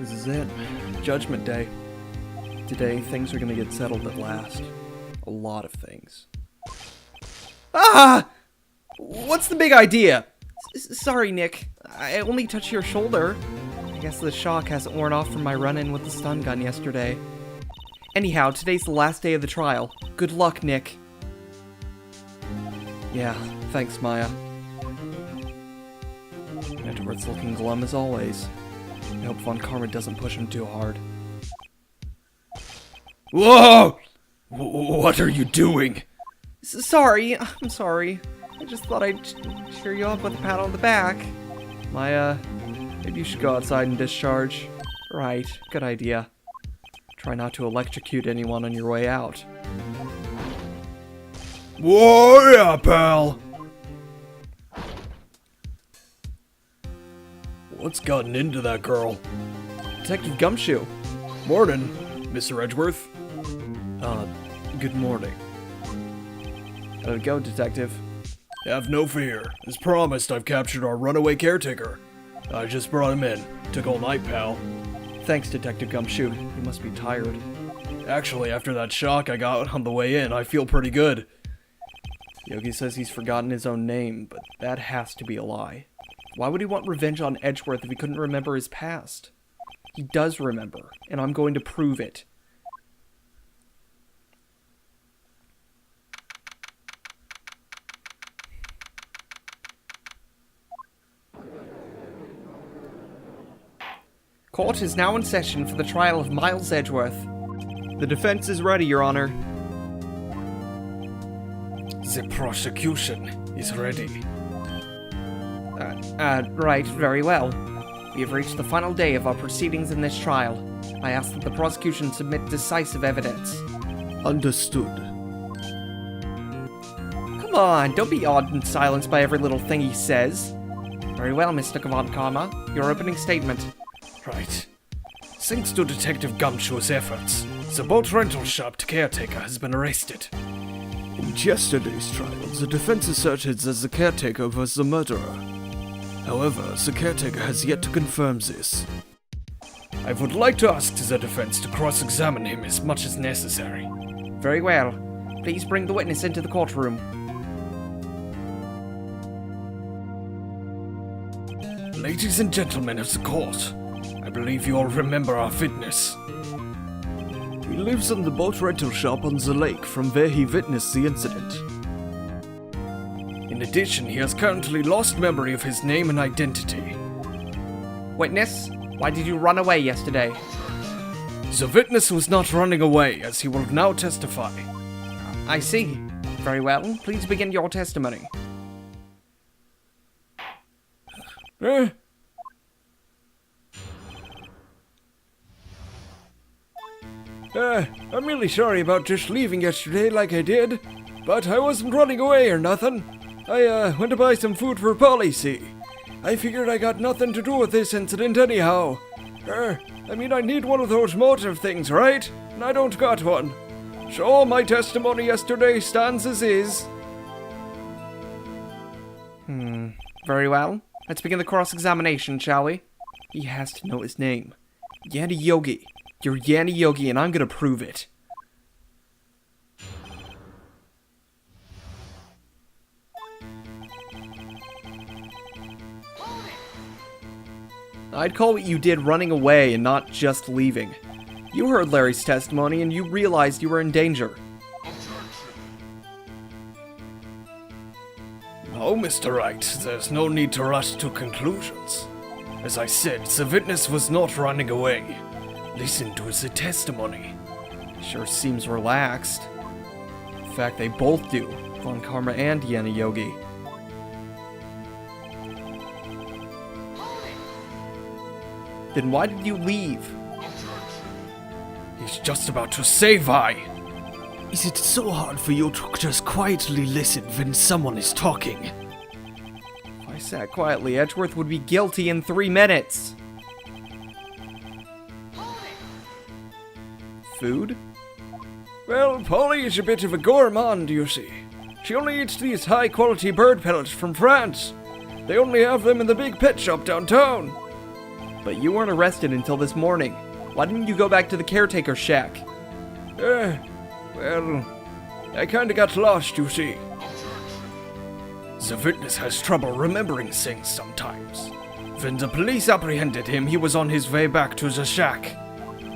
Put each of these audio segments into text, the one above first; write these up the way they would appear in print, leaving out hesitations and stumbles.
This is it. Judgment Day. Today, things are gonna get settled at last. A lot of things. Ah! What's the big idea? Sorry, Nick. I only touched your shoulder. I guess the shock hasn't worn off from my run-in with the stun gun yesterday. Anyhow, today's the last day of the trial. Good luck, Nick. Yeah, thanks, Maya. Edward's looking glum as always. I hope Von Karma doesn't push him too hard. Whoa! What are you doing? Sorry, I'm sorry. I just thought I'd cheer you up with a pat on the back. Maya, maybe you should go outside and discharge. Right, good idea. Try not to electrocute anyone on your way out. Whoa, yeah, pal! What's gotten into that girl? Detective Gumshoe. Morning, Mr. Edgeworth. Good morning. How'd it go, Detective? Have no fear. As promised, I've captured our runaway caretaker. I just brought him in. Took all night, pal. Thanks, Detective Gumshoe. You must be tired. Actually, after that shock I got on the way in, I feel pretty good. Yogi says he's forgotten his own name, but that has to be a lie. Why would he want revenge on Edgeworth if he couldn't remember his past? He does remember, and I'm going to prove it. Court is now in session for the trial of Miles Edgeworth. The defense is ready, Your Honor. The prosecution is ready. Right, very well. We have reached the final day of our proceedings in this trial. I ask that the prosecution submit decisive evidence. Understood. Come on, don't be awed and silenced by every little thing he says. Very well, Mr. Von Karma. Your opening statement. Right. Thanks to Detective Gumshoe's efforts, the boat rental shop caretaker has been arrested. In yesterday's trial, the defense asserted that the caretaker was the murderer. However, the caretaker has yet to confirm this. I would like to ask the defense to cross-examine him as much as necessary. Very well. Please bring the witness into the courtroom. Ladies and gentlemen of the court, I believe you all remember our witness. He lives in the boat rental shop on the lake from where he witnessed the incident. In addition, he has currently lost memory of his name and identity. Witness, why did you run away yesterday? The witness was not running away, as he will now testify. I see. Very well. Please begin your testimony. I'm really sorry about just leaving yesterday like I did, but I wasn't running away or nothing. I went to buy some food for Polly, see. I figured I got nothing to do with this incident anyhow. I need one of those motive things, right? And I don't got one. So my testimony yesterday stands as is. Very well. Let's begin the cross-examination, shall we? He has to know his name. Yanni Yogi. You're Yanni Yogi, and I'm gonna prove it. I'd call what you did running away and not just leaving. You heard Larry's testimony and you realized you were in danger. No, Mr. Wright, there's no need to rush to conclusions. As I said, the witness was not running away. Listen to his testimony. Sure seems relaxed. In fact, they both do. Von Karma and Yanni Yogi. Then why did you leave? He's just about to say why. Is it so hard for you to just quietly listen when someone is talking? If I sat quietly, Edgeworth would be guilty in 3 minutes. Food? Well, Polly is a bit of a gourmand, you see. She only eats these high-quality bird pellets from France. They only have them in the big pet shop downtown. But you weren't arrested until this morning. Why didn't you go back to the caretaker's shack? Well, I kinda got lost, you see. The witness has trouble remembering things sometimes. When the police apprehended him, he was on his way back to the shack.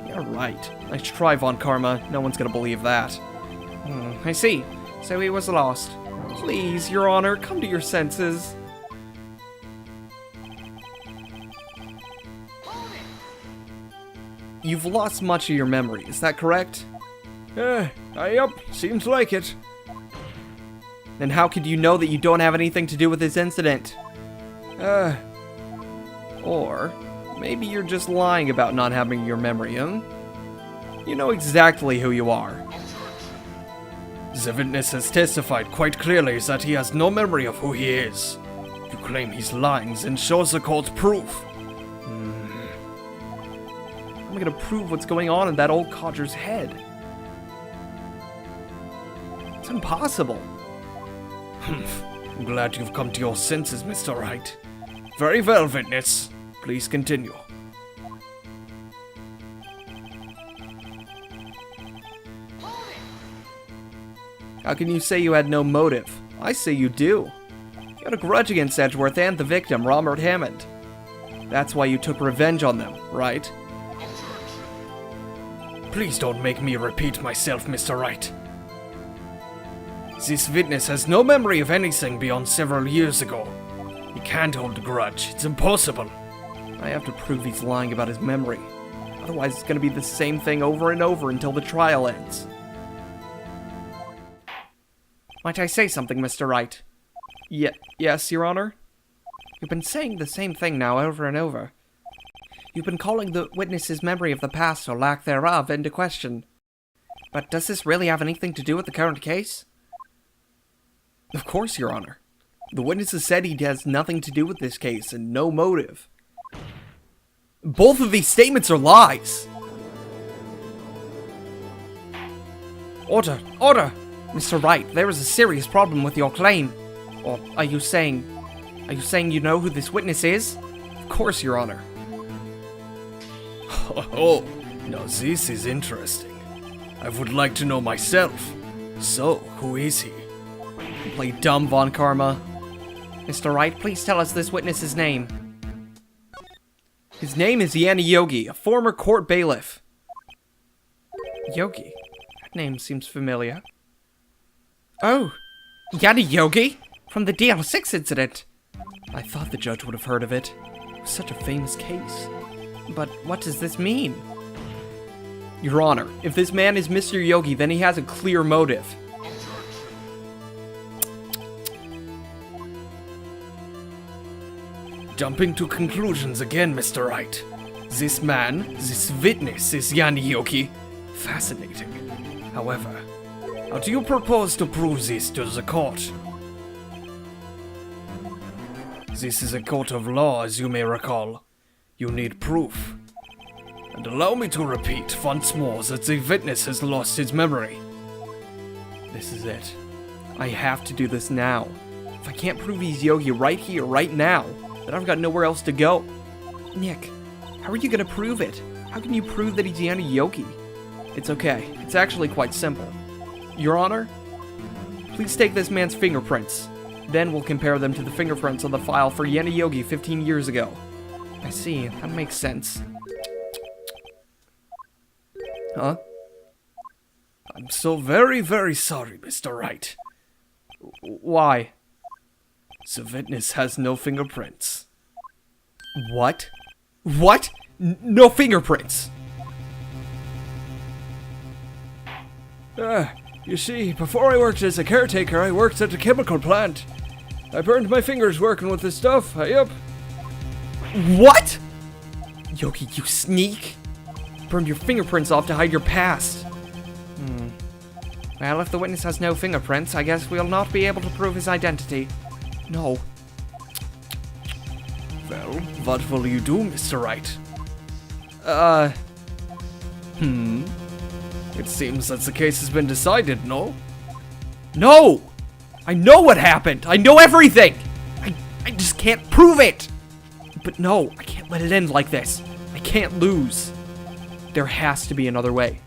You're right. Nice try, Von Karma. No one's gonna believe that. I see. So he was lost. Please, Your Honor, come to your senses. You've lost much of your memory, is that correct? Yup, seems like it. Then how could you know that you don't have anything to do with this incident? Or maybe you're just lying about not having your memory, huh? You know exactly who you are. The witness has testified quite clearly that he has no memory of who he is. You claim he's lying, then show the court proof. I'm gonna prove what's going on in that old codger's head. It's impossible. I'm glad you've come to your senses, Mr. Wright. Very well, witness. Please continue. How can you say you had no motive? I say you do. You had a grudge against Edgeworth and the victim, Robert Hammond. That's why you took revenge on them, right? Please don't make me repeat myself, Mr. Wright. This witness has no memory of anything beyond several years ago. He can't hold a grudge. It's impossible. I have to prove he's lying about his memory. Otherwise, it's going to be the same thing over and over until the trial ends. Might I say something, Mr. Wright? Yes, Your Honor? You've been saying the same thing now over and over. You've been calling the witness's memory of the past or lack thereof into question. But does this really have anything to do with the current case? Of course, Your Honor. The witness has said he has nothing to do with this case and no motive. Both of these statements are lies! Order! Order! Mr. Wright, there is a serious problem with your claim. Or are you saying you know who this witness is? Of course, Your Honor. Oh, now this is interesting. I would like to know myself. So, who is he? Play dumb, Von Karma. Mr. Wright, please tell us this witness's name. His name is Yanni Yogi, a former court bailiff. Yogi? That name seems familiar. Oh, Yanni Yogi? From the DL6 incident. I thought the judge would have heard of it. It was such a famous case. But what does this mean? Your Honor, if this man is Mr. Yogi, then he has a clear motive. Jumping to conclusions again, Mr. Wright. This man, this witness is Yanni Yogi. Fascinating. However, how do you propose to prove this to the court? This is a court of law, as you may recall. You need proof. And allow me to repeat once more that the witness has lost his memory. This is it. I have to do this now. If I can't prove he's Yogi right here, right now, then I've got nowhere else to go. Nick, how are you gonna prove it? How can you prove that he's Yanni Yogi? It's okay. It's actually quite simple. Your Honor, please take this man's fingerprints. Then we'll compare them to the fingerprints on the file for Yanni Yogi 15 years ago. I see. That makes sense. Huh? I'm so very, very sorry, Mr. Wright. Why? The witness has no fingerprints. What? What? No fingerprints? You see, before I worked as a caretaker, I worked at a chemical plant. I burned my fingers working with this stuff. Yup. What? Yogi, you sneak! Burned your fingerprints off to hide your past. Well, if the witness has no fingerprints, I guess we'll not be able to prove his identity. No. Well, what will you do, Mr. Wright? It seems that the case has been decided, no? No! I know what happened! I know everything! I just can't prove it! But no, I can't let it end like this. I can't lose. There has to be another way.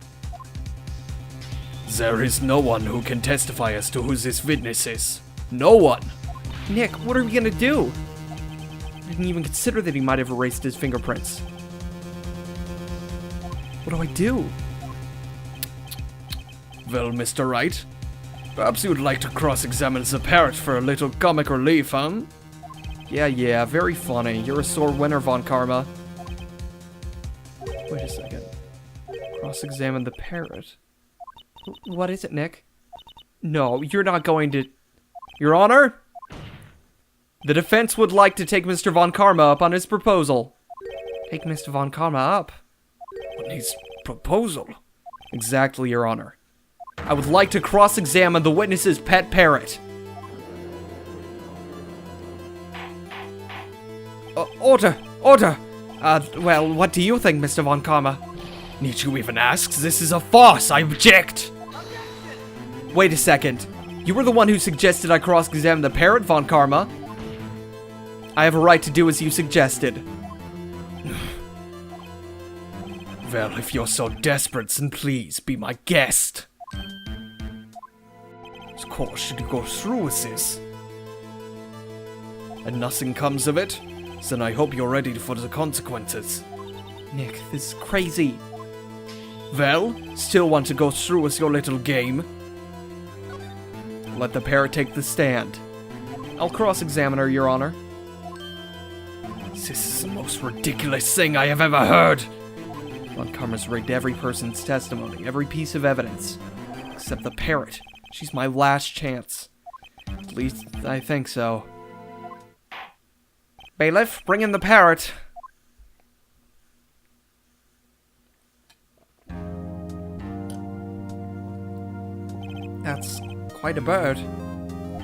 There is no one who can testify as to who this witness is. No one. Nick, what are we gonna do? I didn't even consider that he might have erased his fingerprints. What do I do? Well, Mr. Wright, perhaps you would like to cross-examine the parrot for a little comic relief, huh? Yeah, very funny. You're a sore winner, Von Karma. Wait a second. Cross-examine the parrot. What is it, Nick? No, you're not going to... Your Honor? The defense would like to take Mr. Von Karma up on his proposal. Take Mr. Von Karma up? On his proposal? Exactly, Your Honor. I would like to cross-examine the witness's pet parrot. Order! Well, what do you think, Mr. Von Karma? Need you even ask? This is a farce! I object! Wait a second. You were the one who suggested I cross-examine the parrot, Von Karma. I have a right to do as you suggested. Well, if you're so desperate, then please be my guest. Of course, should you go through with this, and nothing comes of it, then I hope you're ready for the consequences. Nick, this is crazy. Well, still want to go through with your little game? Let the parrot take the stand. I'll cross-examine her, Your Honor. This is the most ridiculous thing I have ever heard. Von Karma's rigged every person's testimony, every piece of evidence. Except the parrot. She's my last chance. At least, I think so. Bailiff, bring in the parrot. That's quite a bird.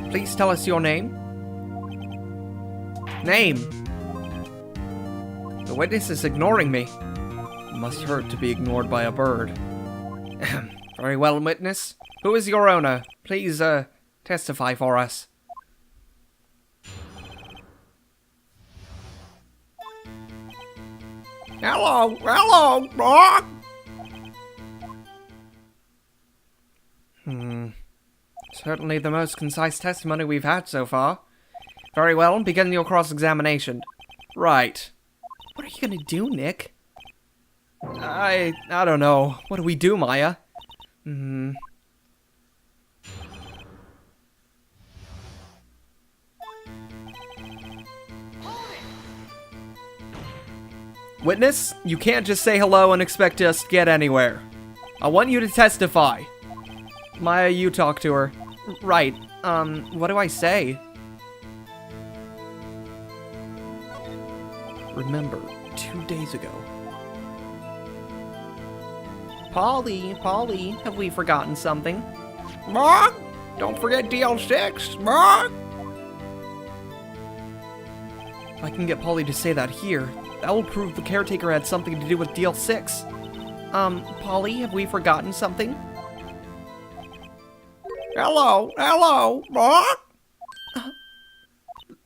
Please tell us your name. Name! The witness is ignoring me. It must hurt to be ignored by a bird. Very well, witness. Who is your owner? Please, testify for us. Hello, dog! Certainly the most concise testimony we've had so far. Very well, begin your cross-examination. Right. What are you gonna do, Nick? I don't know. What do we do, Maya? Witness, you can't just say hello and expect us to get anywhere. I want you to testify. Maya, you talk to her. Right. What do I say? Remember, 2 days ago. Polly, have we forgotten something? Mom, don't forget DL6, Mom! If I can get Polly to say that here, that will prove the caretaker had something to do with DL6. Polly, have we forgotten something? Hello, Mom?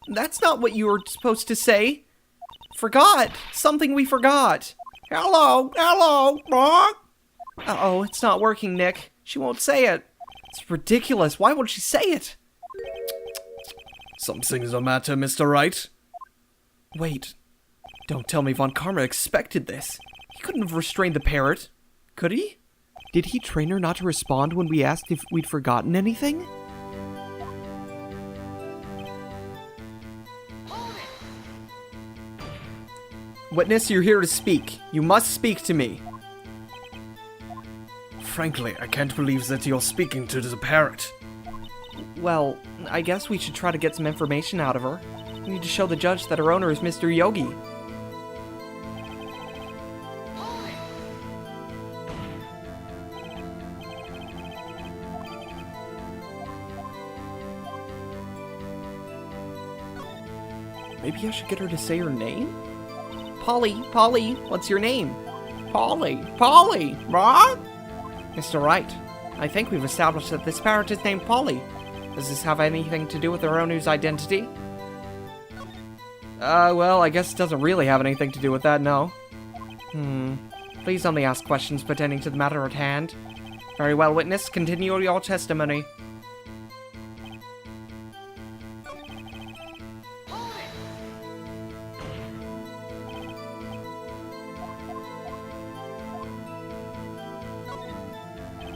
That's not what you were supposed to say. Forgot. Something we forgot. Hello, Mom? Uh-oh, it's not working, Nick. She won't say it. It's ridiculous. Why won't she say it? Something's the matter, Mr. Wright. Wait. Don't tell me Von Karma expected this. He couldn't have restrained the parrot. Could he? Did he train her not to respond when we asked if we'd forgotten anything? Witness, you're here to speak. You must speak to me. Frankly, I can't believe that you're speaking to the parrot. Well, I guess we should try to get some information out of her. We need to show the judge that her owner is Mr. Yogi. Maybe I should get her to say her name? Polly, what's your name? Polly, Mom? Mr. Wright, I think we've established that this parrot is named Polly. Does this have anything to do with her owner's identity? Well, I guess it doesn't really have anything to do with that, no. Please only ask questions pertaining to the matter at hand. Very well, witness. Continue your testimony.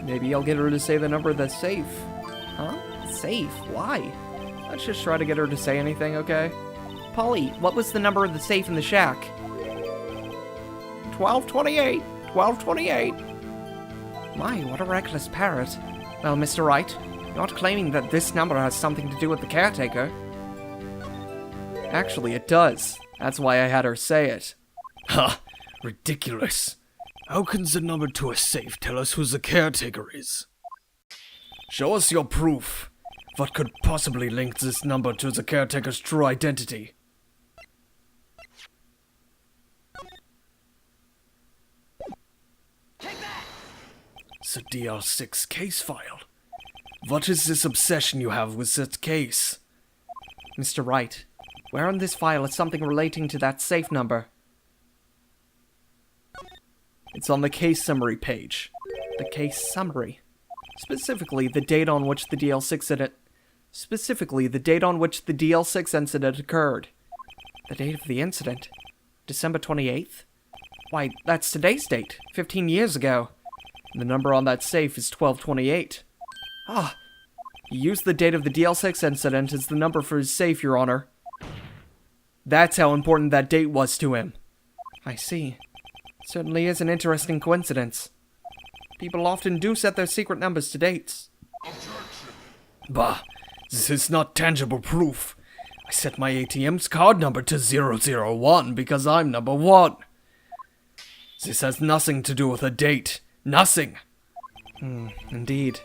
Maybe I'll get her to say the number of the safe. Huh? Safe? Why? Let's just try to get her to say anything, okay? Polly, what was the number of the safe in the shack? 1228. 1228. My, what a reckless parrot. Well, Mr. Wright, you're not claiming that this number has something to do with the caretaker. Actually, it does. That's why I had her say it. Ha! Ridiculous. How can the number to a safe tell us who the caretaker is? Show us your proof. What could possibly link this number to the caretaker's true identity? The DL6 case file. What is this obsession you have with that case? Mr. Wright, where on this file is something relating to that safe number? It's on the case summary page. The case summary. Specifically, the date on which the DL6 incident occurred. The date of the incident? December 28th? Why, that's today's date, 15 years ago. And the number on that safe is 1228. Ah, he used the date of the DL6 incident as the number for his safe, Your Honor. That's how important that date was to him. I see. Certainly is an interesting coincidence. People often do set their secret numbers to dates. Bah, this is not tangible proof. I set my ATM's card number to 001 because I'm number 1. This has nothing to do with a date. Nothing. Indeed.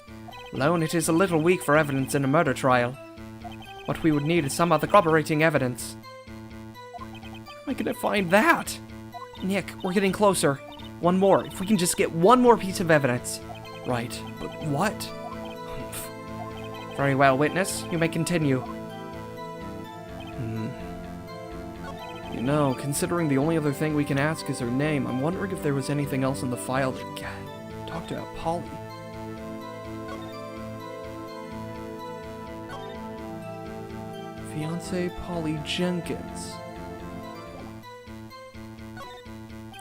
Alone, it is a little weak for evidence in a murder trial. What we would need is some other corroborating evidence. How am I gonna find that? Nick, we're getting closer. One more. If we can just get one more piece of evidence. Right, but what? Very well, witness. You may continue. You know, considering the only other thing we can ask is her name, I'm wondering if there was anything else in the file that talked about Polly. Fiancée Polly Jenkins.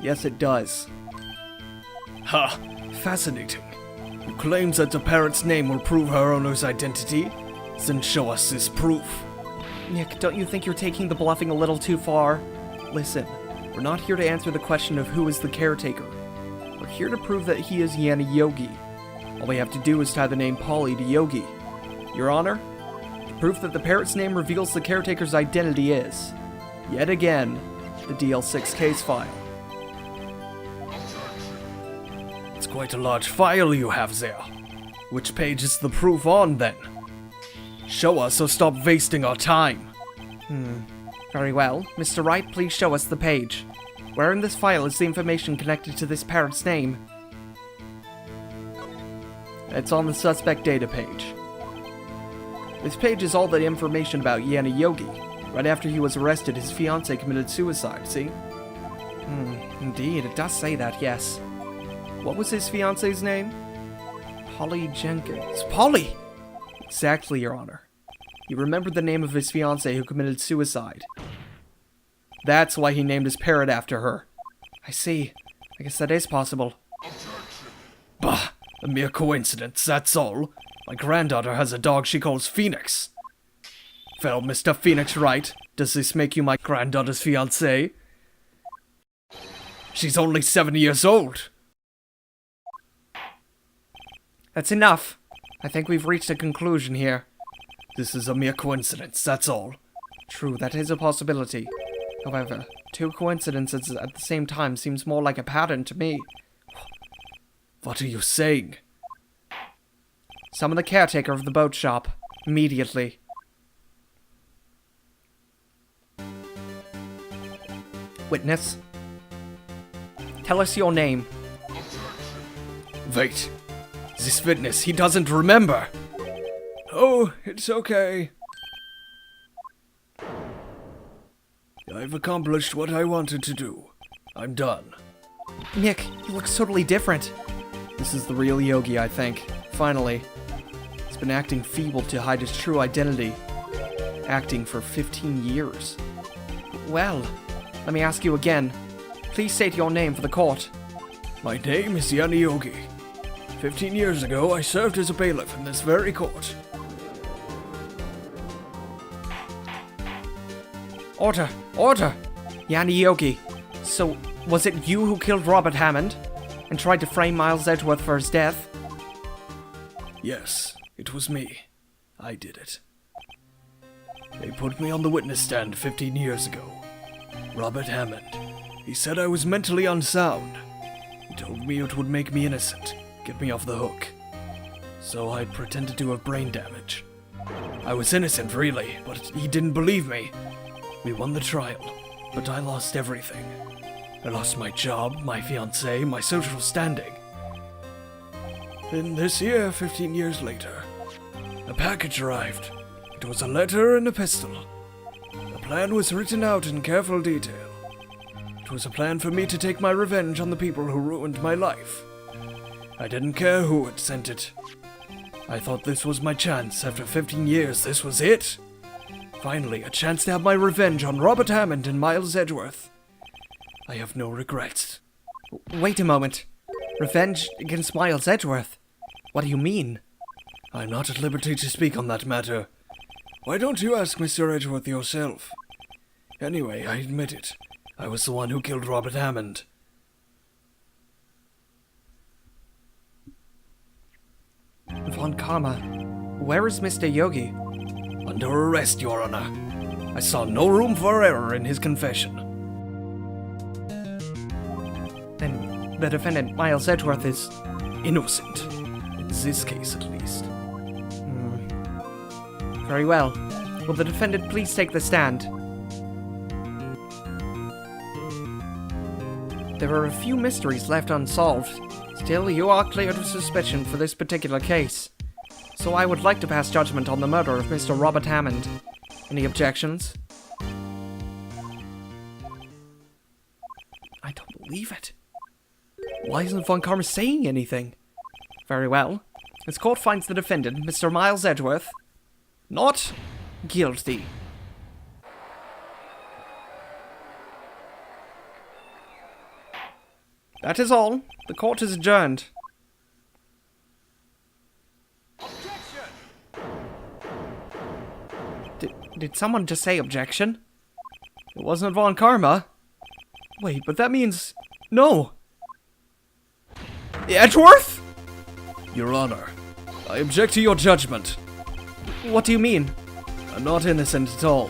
Yes, it does. Ha! Fascinating. You claim that the parrot's name will prove her owner's identity? Then show us this proof. Nick, don't you think you're taking the bluffing a little too far? Listen, we're not here to answer the question of who is the caretaker. We're here to prove that he is Yanni Yogi. All we have to do is tie the name Polly to Yogi. Your Honor, the proof that the parrot's name reveals the caretaker's identity is, yet again, the DL6 case file. It's quite a large file you have there. Which page is the proof on, then? Show us or stop wasting our time. Very well. Mr. Wright, please show us the page. Where in this file is the information connected to this parrot's name? It's on the suspect data page. This page is all the information about Yanni Yogi. Right after he was arrested, his fiancée committed suicide, see? Indeed, it does say that, yes. What was his fiancée's name? Polly Jenkins. Polly! Exactly, Your Honor. He remembered the name of his fiancée who committed suicide. That's why he named his parrot after her. I see. I guess that is possible. Bah! A mere coincidence, that's all. My granddaughter has a dog she calls Phoenix. Well, Mr. Phoenix Wright, does this make you my granddaughter's fiancé? She's only 7 years old. That's enough. I think we've reached a conclusion here. This is a mere coincidence, that's all. True, that is a possibility. However, two coincidences at the same time seems more like a pattern to me. What are you saying? Summon the caretaker of the boat shop. Immediately. Witness. Tell us your name. Wait. This witness, he doesn't remember. Oh, it's okay. I've accomplished what I wanted to do. I'm done. Nick, he looks totally different. This is the real Yogi, I think. Finally. He's been acting feeble to hide his true identity. Acting for 15 years. Well, let me ask you again. Please state your name for the court. My name is Yanni Yogi. 15 years ago, I served as a bailiff in this very court. Order! Order! Yanni Yogi. So, was it you who killed Robert Hammond? And tried to frame Miles Edgeworth for his death? Yes, it was me. I did it. They put me on the witness stand 15 years ago. Robert Hammond. He said I was mentally unsound. He told me it would make me innocent, get me off the hook. So I pretended to have brain damage. I was innocent, really, but he didn't believe me. We won the trial, but I lost everything. I lost my job, my fiancée, my social standing. Then this year, 15 years later, a package arrived. It was a letter and a pistol. The plan was written out in careful detail. It was a plan for me to take my revenge on the people who ruined my life. I didn't care who had sent it. I thought this was my chance. After 15 years, this was it. Finally, a chance to have my revenge on Robert Hammond and Miles Edgeworth. I have no regrets. Wait a moment. Revenge against Miles Edgeworth? What do you mean? I'm not at liberty to speak on that matter. Why don't you ask Mr. Edgeworth yourself? Anyway, I admit it. I was the one who killed Robert Hammond. Von Karma, where is Mr. Yogi? Under arrest, Your Honor. I saw no room for error in his confession. And the defendant, Miles Edgeworth, is Innocent. In this case, at least. Very well. Will the defendant please take the stand? There are a few mysteries left unsolved. Still, you are cleared of suspicion for this particular case. So I would like to pass judgment on the murder of Mr. Robert Hammond. Any objections? I don't believe it. Why isn't Von Karma saying anything? Very well. This court finds the defendant, Mr. Miles Edgeworth, not guilty. That is all. The court is adjourned. Did someone just say objection? It wasn't Von Karma. Wait, but that means... No! Edgeworth? Your Honor, I object to your judgment. What do you mean? I'm not innocent at all.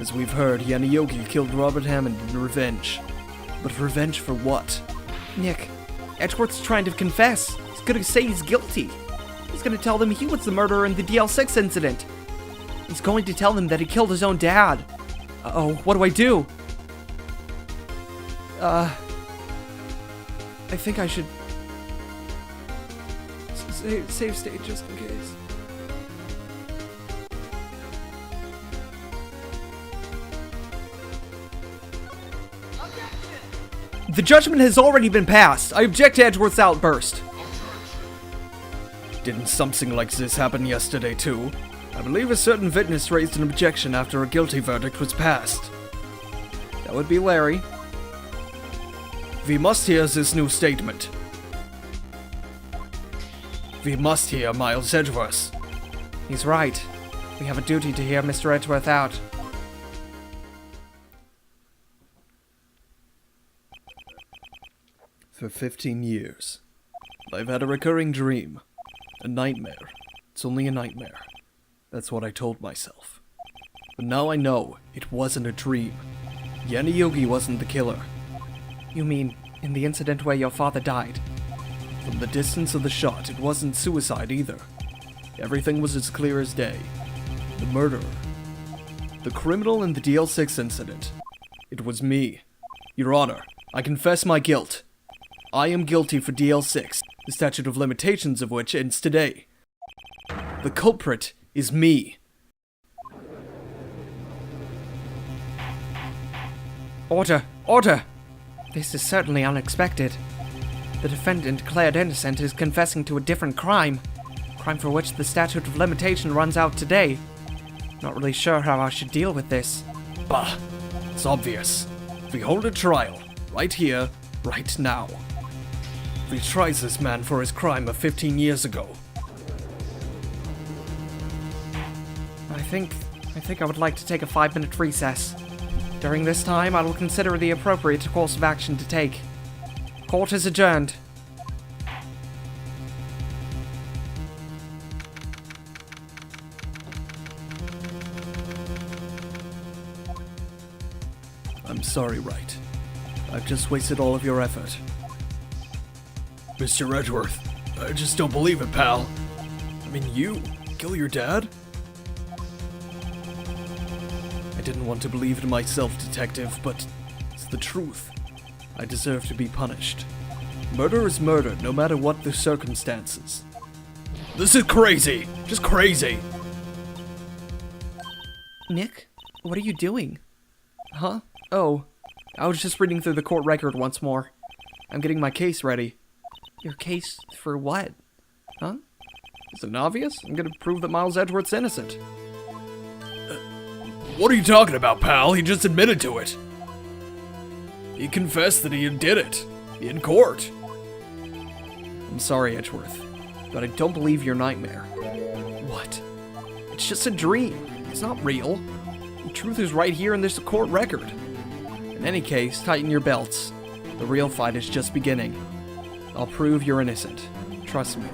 As we've heard, Yanni Yogi killed Robert Hammond in revenge. But revenge for what? Nick, Edgeworth's trying to confess. He's gonna say he's guilty. He's gonna tell them he was the murderer in the DL6 incident. He's going to tell them that he killed his own dad. Uh-oh, what do I do? I think I should... Save state just in case. The judgment has already been passed. I object to Edgeworth's outburst. Didn't something like this happen yesterday too? I believe a certain witness raised an objection after a guilty verdict was passed. That would be Larry. We must hear this new statement. We must hear Miles Edgeworth. He's right. We have a duty to hear Mr. Edgeworth out. For 15 years, I've had a recurring dream. A nightmare. It's only a nightmare. That's what I told myself. But now I know it wasn't a dream. Yanni Yogi wasn't the killer. You mean, in the incident where your father died? From the distance of the shot, it wasn't suicide either. Everything was as clear as day. The murderer. The criminal in the DL6 incident. It was me. Your Honor, I confess my guilt. I am guilty for DL6, the statute of limitations of which ends today. The culprit is me. Order! Order! This is certainly unexpected. The defendant, declared innocent, is confessing to a different crime. Crime for which the statute of limitation runs out today. Not really sure how I should deal with this. Bah, it's obvious. If we hold a trial, right here, right now. If we tries this man for his crime of 15 years ago. I think I would like to take a 5-minute recess. During this time, I will consider the appropriate course of action to take. Court is adjourned. I'm sorry, Wright. I've just wasted all of your effort. Mr. Edgeworth, I just don't believe it, pal. I mean, you kill your dad? I didn't want to believe it myself, Detective, but it's the truth. I deserve to be punished. Murder is murder, no matter what the circumstances. This is crazy! Just crazy! Nick, what are you doing? Huh? Oh, I was just reading through the court record once more. I'm getting my case ready. Your case for what? Huh? Is it obvious? I'm gonna prove that Miles Edgeworth's innocent. What are you talking about, pal? He just admitted to it. He confessed that he did it. In court. I'm sorry, Edgeworth, but I don't believe your nightmare. What? It's just a dream. It's not real. The truth is right here in this court record. In any case, tighten your belts. The real fight is just beginning. I'll prove you're innocent. Trust me.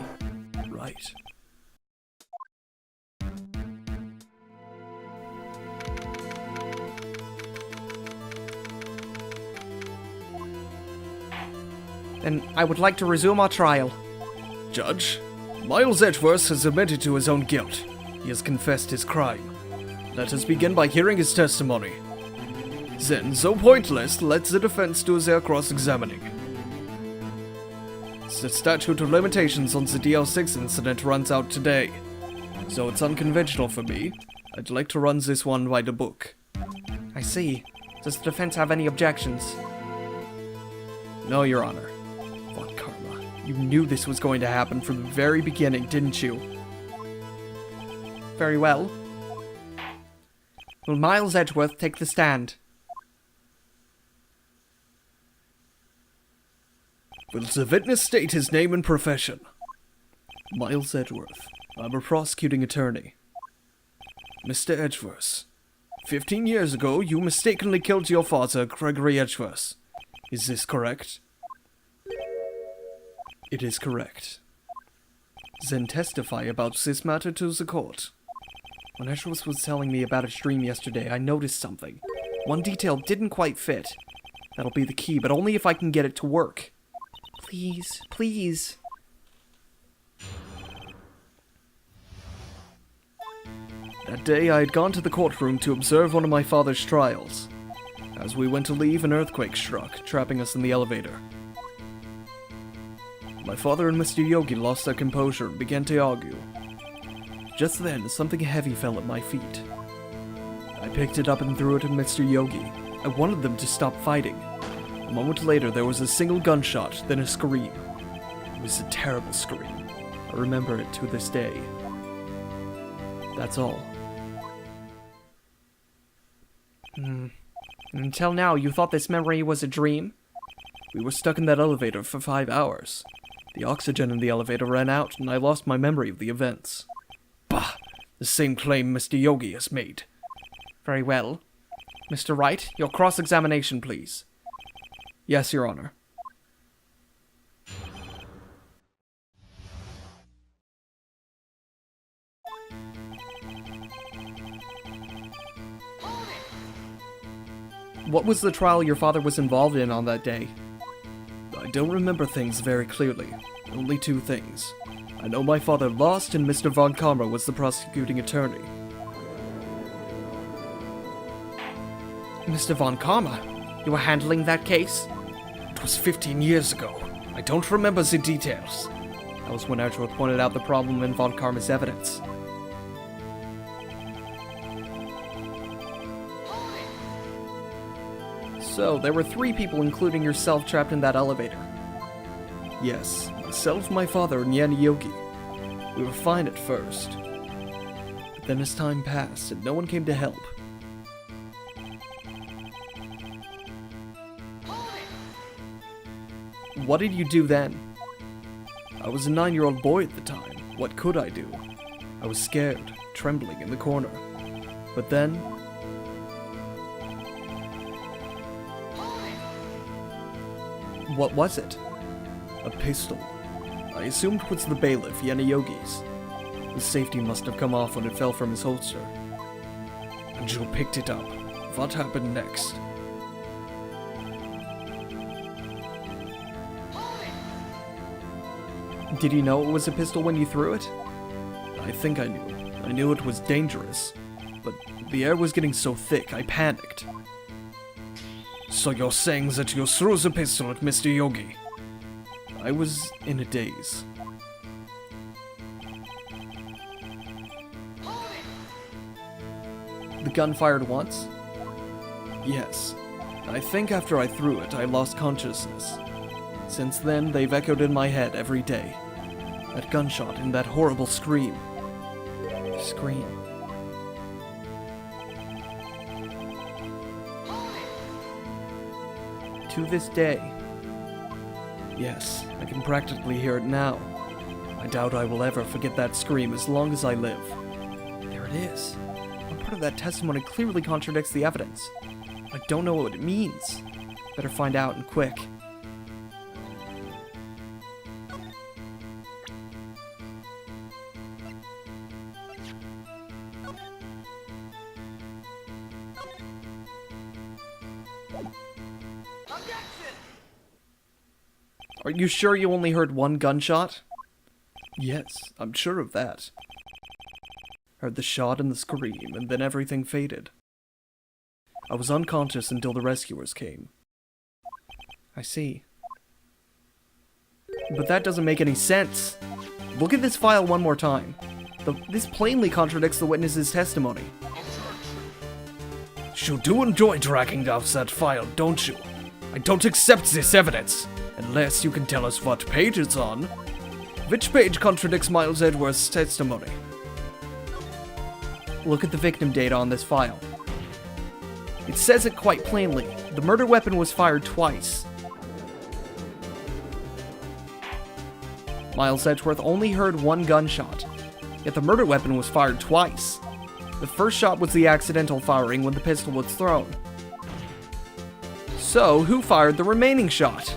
Right. Then I would like to resume our trial. Judge, Miles Edgeworth has admitted to his own guilt. He has confessed his crime. Let us begin by hearing his testimony. Then, so pointless, let the defense do their cross-examining. The statute of limitations on the DL6 incident runs out today. So it's unconventional for me. I'd like to run this one by the book. I see. Does the defense have any objections? No, Your Honor. Von Karma, you knew this was going to happen from the very beginning, didn't you? Very well. Will Miles Edgeworth take the stand? Will the witness state his name and profession? Miles Edgeworth. I'm a prosecuting attorney. Mr. Edgeworth, 15 years ago, you mistakenly killed your father, Gregory Edgeworth. Is this correct? It is correct. Then testify about this matter to the court. When Edgeworth was telling me about his dream yesterday, I noticed something. One detail didn't quite fit. That'll be the key, but only if I can get it to work. Please, please. That day, I had gone to the courtroom to observe one of my father's trials. As we went to leave, an earthquake struck, trapping us in the elevator. My father and Mr. Yogi lost their composure and began to argue. Just then, something heavy fell at my feet. I picked it up and threw it at Mr. Yogi. I wanted them to stop fighting. A moment later, there was a single gunshot, then a scream. It was a terrible scream. I remember it to this day. That's all. Until now, you thought this memory was a dream? We were stuck in that elevator for 5 hours. The oxygen in the elevator ran out, and I lost my memory of the events. Bah! The same claim Mr. Yogi has made. Very well. Mr. Wright, your cross-examination, please. Yes, Your Honor. What was the trial your father was involved in on that day? I don't remember things very clearly. Only 2 things. I know my father lost and Mr. Von Karma was the prosecuting attorney. Mr. Von Karma? You were handling that case? It was 15 years ago. I don't remember the details. That was when Edgeworth pointed out the problem in Von Karma's evidence. So, there were 3 people, including yourself, trapped in that elevator. Yes, myself, my father, and Yanni Yogi. We were fine at first. But then as time passed and no one came to help. What did you do then? I was a 9-year-old boy at the time. What could I do? I was scared, trembling in the corner. But then... What was it? A pistol. I assumed it was the bailiff, Yanni Yogi's. The safety must have come off when it fell from his holster. And you picked it up. What happened next? Did you know it was a pistol when you threw it? I think I knew. I knew it was dangerous. But the air was getting so thick, I panicked. So you're saying that you threw the pistol at Mr. Yogi? I was in a daze. The gun fired once? Yes. I think after I threw it, I lost consciousness. Since then, they've echoed in my head every day. That gunshot and that horrible scream. Scream. To this day. Yes, I can practically hear it now. I doubt I will ever forget that scream as long as I live. There it is. One part of that testimony clearly contradicts the evidence. I don't know what it means. Better find out and quick. Are you sure you only heard one gunshot? Yes, I'm sure of that. Heard the shot and the scream, and then everything faded. I was unconscious until the rescuers came. I see. But that doesn't make any sense. Look at this file one more time. This plainly contradicts the witness's testimony. You do enjoy dragging out that file, don't you? I don't accept this evidence. Unless you can tell us what page it's on. Which page contradicts Miles Edgeworth's testimony? Look at the victim data on this file. It says it quite plainly. The murder weapon was fired twice. Miles Edgeworth only heard one gunshot, yet the murder weapon was fired twice. The first shot was the accidental firing when the pistol was thrown. So, who fired the remaining shot?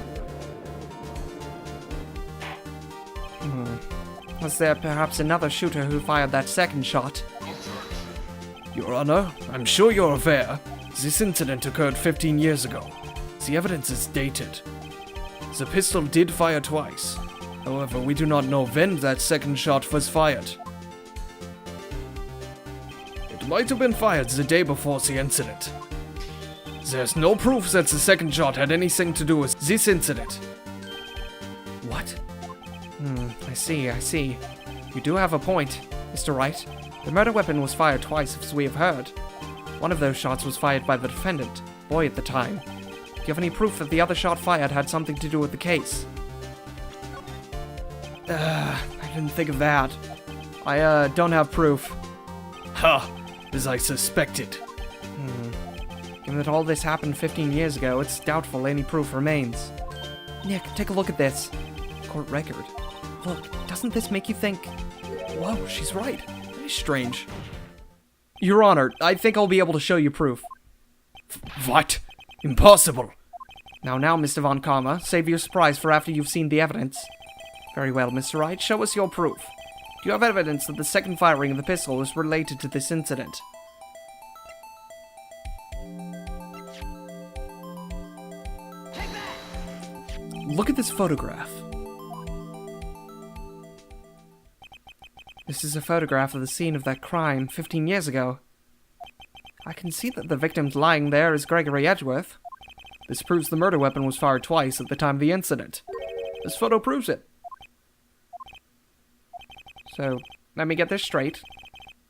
Was there perhaps another shooter who fired that second shot? Your Honor, I'm sure you're aware, this incident occurred 15 years ago. The evidence is dated. The pistol did fire twice. However, we do not know when that second shot was fired. It might have been fired the day before the incident. There's no proof that the second shot had anything to do with this incident. What? I see. You do have a point, Mr. Wright. The murder weapon was fired twice, as we have heard. One of those shots was fired by the defendant, boy at the time. Do you have any proof that the other shot fired had something to do with the case? I didn't think of that. I don't have proof. Ha! As I suspected. Given that all this happened 15 years ago, it's doubtful any proof remains. Nick, take a look at this. Court record. Look, doesn't this make you think... Whoa, she's right. Very strange. Your Honor, I think I'll be able to show you proof. What? Impossible. Now, Mr. Von Karma, save your surprise for after you've seen the evidence. Very well, Mr. Wright, show us your proof. Do you have evidence that the second firing of the pistol was related to this incident? Look at this photograph. This is a photograph of the scene of that crime 15 years ago. I can see that the victim lying there is Gregory Edgeworth. This proves the murder weapon was fired twice at the time of the incident. This photo proves it. So, let me get this straight.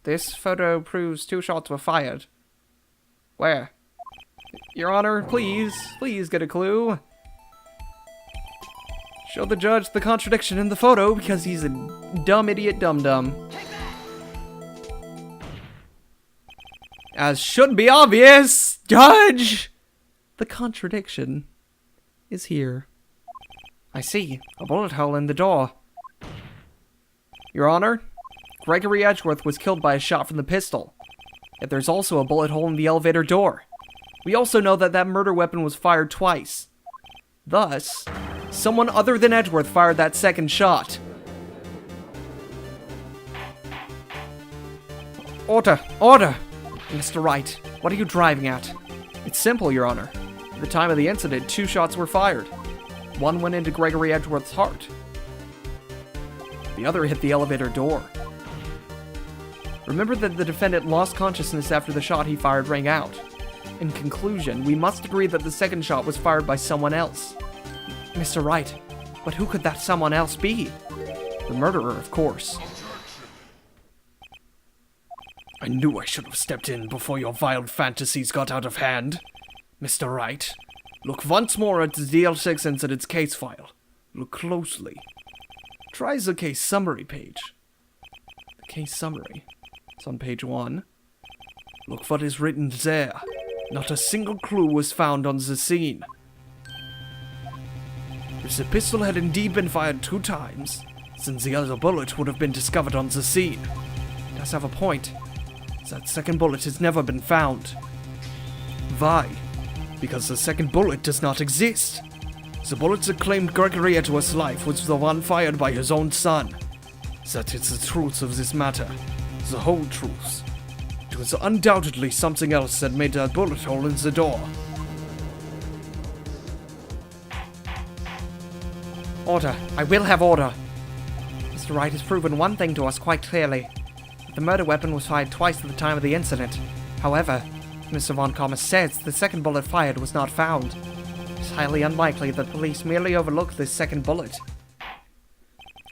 This photo proves 2 shots were fired. Where? Your Honor, please get a clue. Show the judge the contradiction in the photo because he's a dumb idiot dum-dum. As should be obvious, Judge! The contradiction is here. I see. A bullet hole in the door. Your Honor, Gregory Edgeworth was killed by a shot from the pistol. Yet there's also a bullet hole in the elevator door. We also know that that murder weapon was fired twice. Thus, someone other than Edgeworth fired that second shot. Order! Order! Mr. Wright, what are you driving at? It's simple, Your Honor. At the time of the incident, 2 shots were fired. One went into Gregory Edgeworth's heart. The other hit the elevator door. Remember that the defendant lost consciousness after the shot he fired rang out. In conclusion, we must agree that the second shot was fired by someone else. Mr. Wright, but who could that someone else be? The murderer, of course. I knew I should have stepped in before your wild fantasies got out of hand. Mr. Wright, look once more at the DL6 incident's case file. Look closely. Try the case summary page. The case summary. It's on page 1. Look what is written there. Not a single clue was found on the scene. If the pistol had indeed been fired 2 times, then the other bullet would have been discovered on the scene. Does have a point. That second bullet has never been found. Why? Because the second bullet does not exist. The bullet that claimed Gregory Edgeworth's life was the one fired by his own son. That is the truth of this matter. The whole truth. It was undoubtedly something else that made that bullet hole in the door. Order. I will have order. Mr. Wright has proven one thing to us quite clearly. The murder weapon was fired twice at the time of the incident. However, Mr. Von Commerce says the second bullet fired was not found. It's highly unlikely that police merely overlooked this second bullet.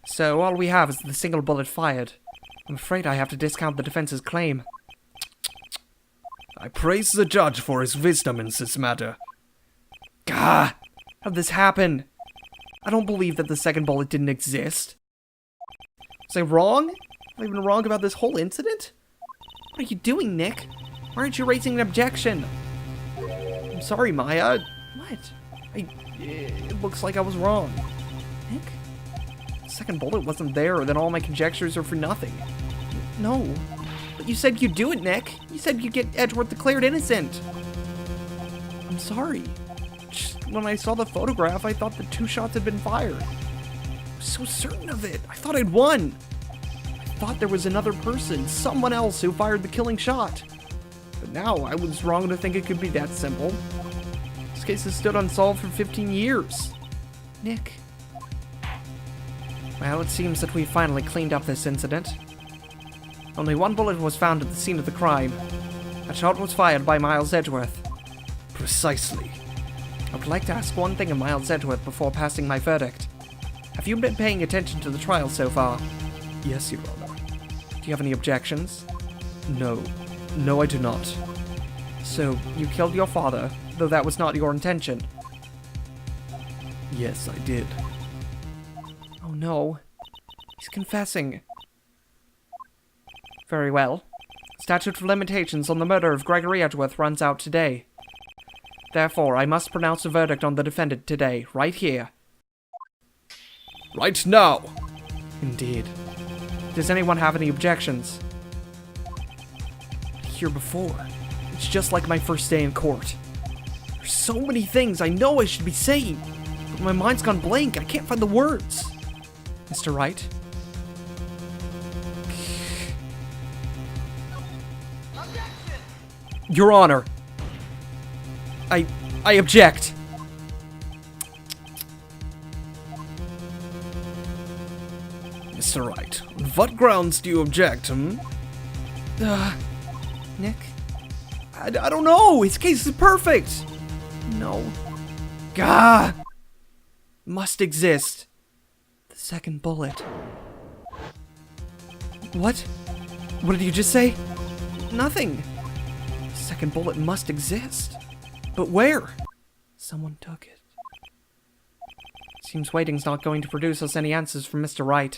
So all we have is the single bullet fired. I'm afraid I have to discount the defense's claim. I praise the judge for his wisdom in this matter. Gah! How'd this happen? I don't believe that the second bullet didn't exist. Was I wrong? Am I even wrong about this whole incident? What are you doing, Nick? Why aren't you raising an objection? I'm sorry, Maya. What? It looks like I was wrong. Nick? The second bullet wasn't there, then all my conjectures are for nothing. No. But you said you'd do it, Nick. You said you'd get Edgeworth declared innocent. I'm sorry. Just when I saw the photograph, I thought the 2 shots had been fired. I was so certain of it. I thought I'd won. I thought there was another person, someone else who fired the killing shot. But now I was wrong to think it could be that simple. This case has stood unsolved for 15 years. Nick. Well, it seems that we finally cleaned up this incident. Only 1 bullet was found at the scene of the crime. That shot was fired by Miles Edgeworth. Precisely. I would like to ask one thing of Miles Edgeworth before passing my verdict. Have you been paying attention to the trial so far? Yes, Your Honor. Do you have any objections? No. No, I do not. So, you killed your father, though that was not your intention? Yes, I did. Oh no. He's confessing. Very well. Statute of limitations on the murder of Gregory Edgeworth runs out today. Therefore, I must pronounce a verdict on the defendant today, right here. Right now! Indeed. Does anyone have any objections? Here before. It's just like my first day in court. There's so many things I know I should be saying, but my mind's gone blank. I can't find the words. Mr. Wright? Your Honor. I object. Mr. Wright, on what grounds do you object, Nick? I don't know. His case is perfect. No. Gah! Must exist. The second bullet. What? What did you just say? Nothing. The second bullet must exist. But where? Someone took it. Seems waiting's not going to produce us any answers from Mr. Wright.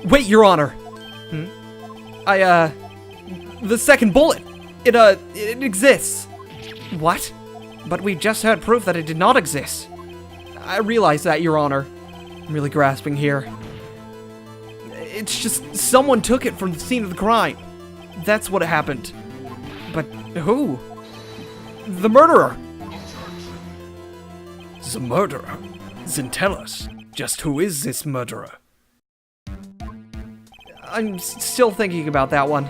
Wait, Your Honor! The second bullet! It exists! What? But we just heard proof that it did not exist. I realize that, Your Honor. I'm really grasping here. It's just someone took it from the scene of the crime. That's what happened. But who? The murderer! The murderer? Then tell us, just who is this murderer? I'm still thinking about that one.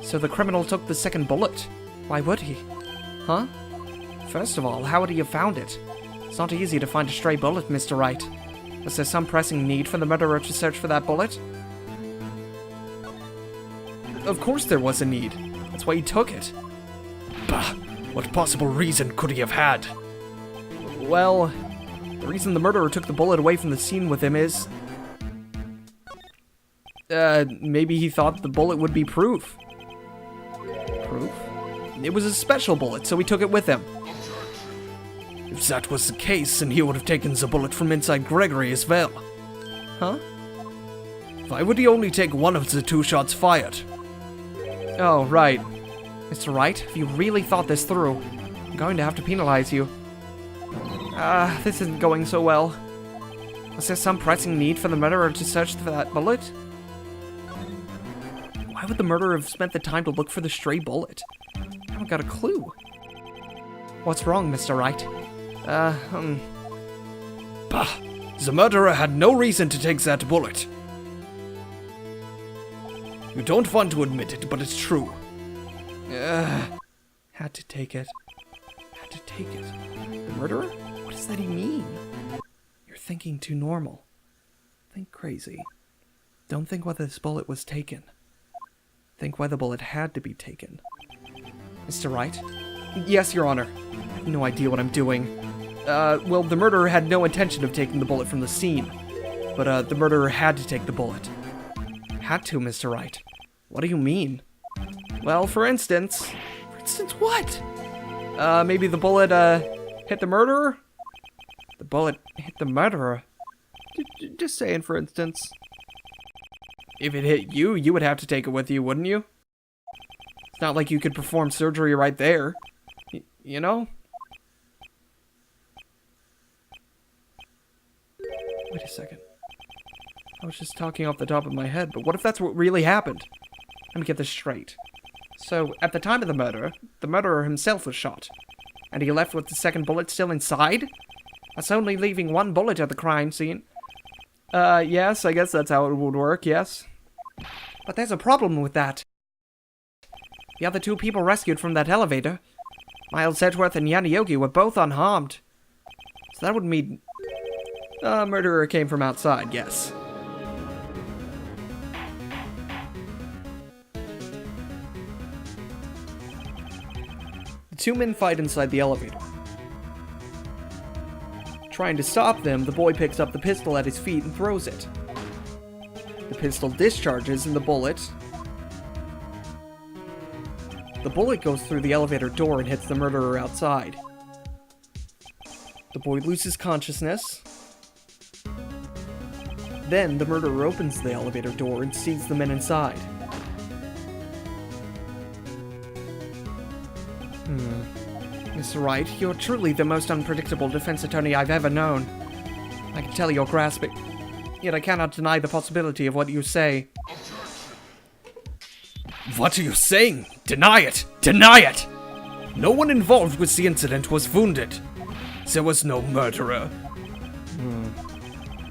So the criminal took the second bullet. Why would he? Huh? First of all, how would he have found it? It's not easy to find a stray bullet, Mr. Wright. Was there some pressing need for the murderer to search for that bullet? Of course there was a need. That's why he took it. Bah! What possible reason could he have had? Well, the reason the murderer took the bullet away from the scene with him is... maybe he thought the bullet would be proof. Proof? It was a special bullet, so he took it with him. If that was the case, then he would have taken the bullet from inside Gregory as well. Huh? Why would he only take one of the 2 shots fired? Oh, right. Mr. Wright, if you really thought this through, I'm going to have to penalize you. This isn't going so well. Was there some pressing need for the murderer to search for that bullet? Why would the murderer have spent the time to look for the stray bullet? I haven't got a clue. What's wrong, Mr. Wright? Bah! The murderer had no reason to take that bullet. You don't want to admit it, but it's true. Had to take it. Had to take it. The murderer? What does that even mean? You're thinking too normal. Think crazy. Don't think why this bullet was taken. Think why the bullet had to be taken. Mr. Wright? Yes, Your Honor. I have no idea what I'm doing. Well, the murderer had no intention of taking the bullet from the scene. But, the murderer had to take the bullet. Had to, Mr. Wright. What do you mean? Well, for instance... For instance what? Maybe the bullet, hit the murderer? The bullet hit the murderer? Just saying, for instance. If it hit you, you would have to take it with you, wouldn't you? It's not like you could perform surgery right there. You know? Wait a second. I was just talking off the top of my head, but what if that's what really happened? Let me get this straight. So, at the time of the murderer himself was shot. And he left with the second bullet still inside? That's only leaving one bullet at the crime scene. Yes, I guess that's how it would work, yes. But there's a problem with that. The other 2 people rescued from that elevator, Miles Edgeworth and Yaniogi, were both unharmed. So that would mean... murderer came from outside, yes. The 2 men fight inside the elevator. Trying to stop them, the boy picks up the pistol at his feet and throws it. The pistol discharges and the bullet goes through the elevator door and hits the murderer outside. The boy loses consciousness. Then the murderer opens the elevator door and sees the men inside. Mr. Wright, you're truly the most unpredictable defense attorney I've ever known. I can tell you're grasping, yet I cannot deny the possibility of what you say. What are you saying? Deny it! Deny it! No one involved with the incident was wounded. There was no murderer.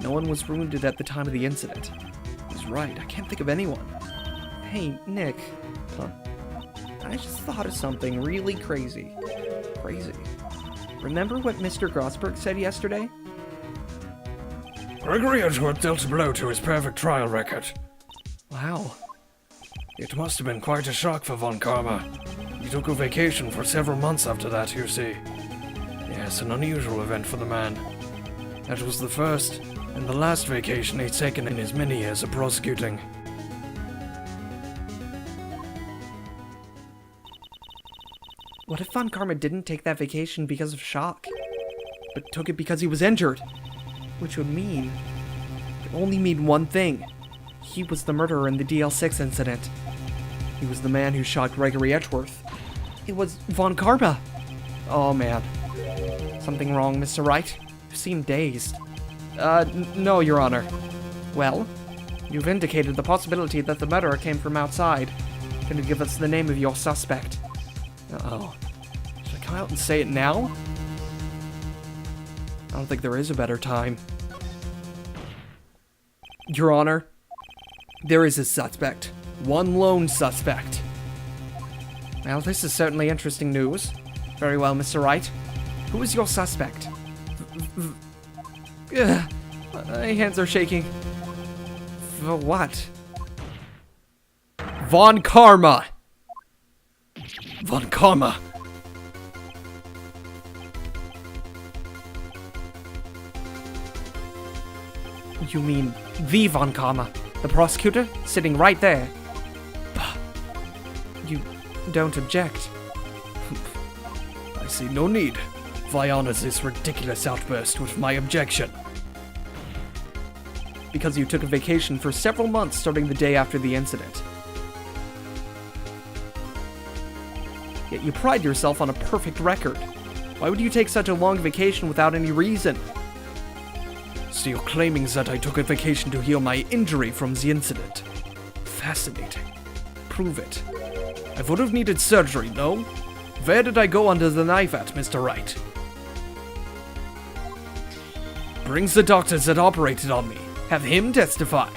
No one was wounded at the time of the incident. He's right, I can't think of anyone. Hey, Nick. Huh? I just thought of something really crazy. Remember what Mr. Grossberg said yesterday? Gregory Edgeworth dealt a blow to his perfect trial record. Wow. It must have been quite a shock for Von Karma. He took a vacation for several months after that, you see. Yes, an unusual event for the man. That was the first and the last vacation he'd taken in his many years of prosecuting. What if Von Karma didn't take that vacation because of shock, but took it because he was injured? Which would mean... it could only mean one thing. He was the murderer in the DL6 incident. He was the man who shot Gregory Edgeworth. It was Von Karma. Oh man. Something wrong, Mr. Wright? You seem dazed. No, Your Honor. Well, you've indicated the possibility that the murderer came from outside. Can you give us the name of your suspect? Uh-oh. Should I come out and say it now? I don't think there is a better time. Your Honor, there is a suspect. One lone suspect. Well, this is certainly interesting news. Very well, Mr. Wright. Who is your suspect? My hands are shaking. For what? Von Karma! Von Karma! You mean the Von Karma? The prosecutor? Sitting right there. You don't object? I see no need. Why honor this ridiculous outburst with my objection? Because you took a vacation for several months starting the day after the incident. Yet you pride yourself on a perfect record. Why would you take such a long vacation without any reason? So you're claiming that I took a vacation to heal my injury from the incident. Fascinating. Prove it. I would have needed surgery, no? Where did I go under the knife at, Mr. Wright? Brings the doctor that operated on me. Have him testify.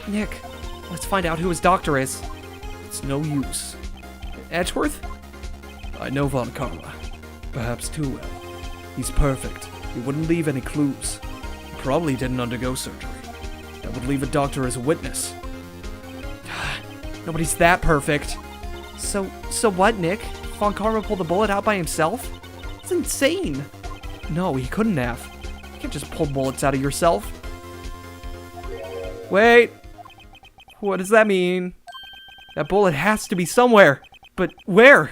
Nick, let's find out who his doctor is. It's no use. Edgeworth? I know Von Karma. Perhaps too well. He's perfect. He wouldn't leave any clues. He probably didn't undergo surgery. That would leave a doctor as a witness. Nobody's that perfect. So what, Nick? Von Karma pulled the bullet out by himself? It's insane. No, he couldn't have. You can't just pull bullets out of yourself. Wait. What does that mean? That bullet has to be somewhere. But where?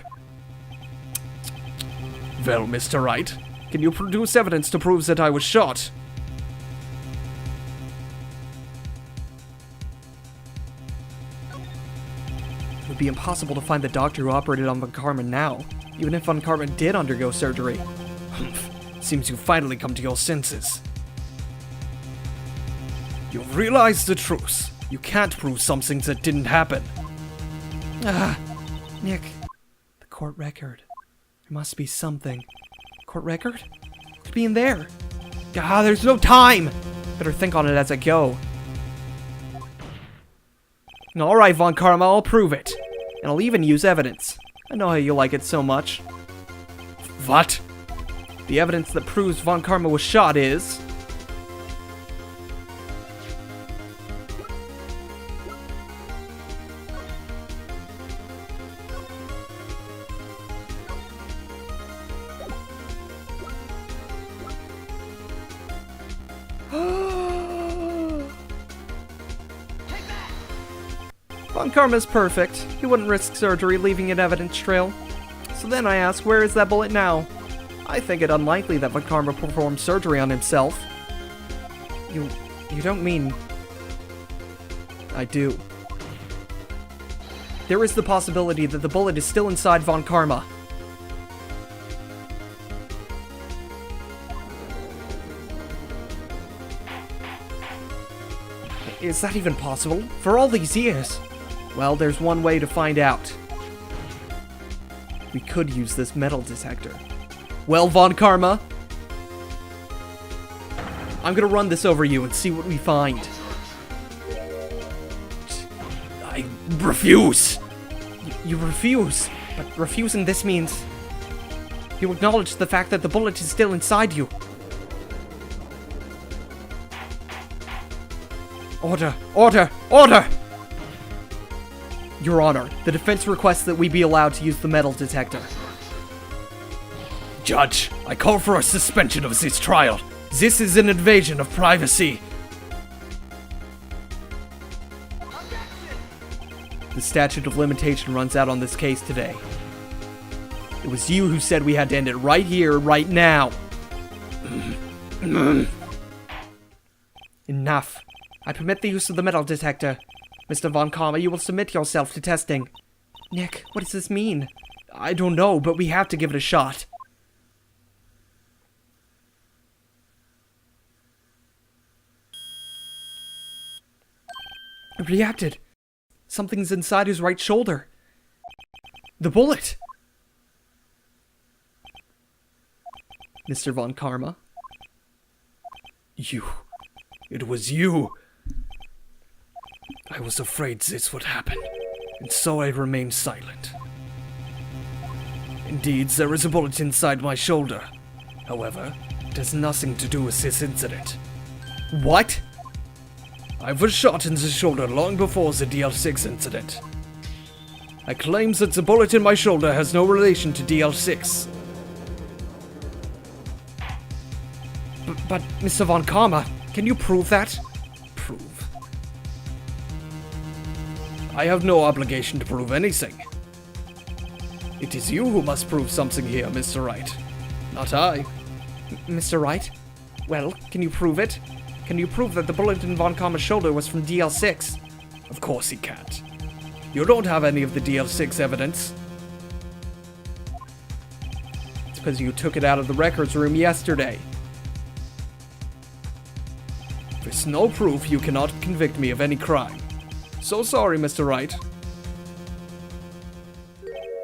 Well, Mr. Wright, can you produce evidence to prove that I was shot? It would be impossible to find the doctor who operated on Von Karma now, even if Von Karma did undergo surgery. Humph. Seems you've finally come to your senses. You've realized the truth. You can't prove something that didn't happen. Nick, the court record. There must be something. Court record? Could be in there. There's no time! Better think on it as I go. Alright, Von Karma, I'll prove it. And I'll even use evidence. I know how you like it so much. What? The evidence that proves Von Karma was shot is... Von Karma's perfect. He wouldn't risk surgery leaving an evidence trail. So then I ask, where is that bullet now? I think it unlikely that Von Karma performed surgery on himself. You don't mean... I do. There is the possibility that the bullet is still inside Von Karma. Is that even possible? For all these years? Well, there's one way to find out. We could use this metal detector. Well, Von Karma, I'm gonna run this over you and see what we find. I refuse! You refuse? But refusing this means... you acknowledge the fact that the bullet is still inside you. Order! Order! Order! Your Honor, the defense requests that we be allowed to use the metal detector. Judge, I call for a suspension of this trial. This is an invasion of privacy. The statute of limitation runs out on this case today. It was you who said we had to end it right here, right now. Enough. I permit the use of the metal detector. Mr. Von Karma, you will submit yourself to testing. Nick, what does this mean? I don't know, but we have to give it a shot. It reacted. Something's inside his right shoulder. The bullet. Mr. Von Karma. You. It was you. I was afraid this would happen, and so I remained silent. Indeed, there is a bullet inside my shoulder. However, it has nothing to do with this incident. What? I was shot in the shoulder long before the DL6 incident. I claim that the bullet in my shoulder has no relation to DL6. But Mr. Von Karma, can you prove that? Prove? I have no obligation to prove anything. It is you who must prove something here, Mr. Wright. Not I. Mr. Wright? Well, can you prove it? Can you prove that the bullet in Von Karma's shoulder was from DL6? Of course he can't. You don't have any of the DL6 evidence. It's because you took it out of the records room yesterday. With no proof, you cannot convict me of any crime. So sorry, Mr. Wright.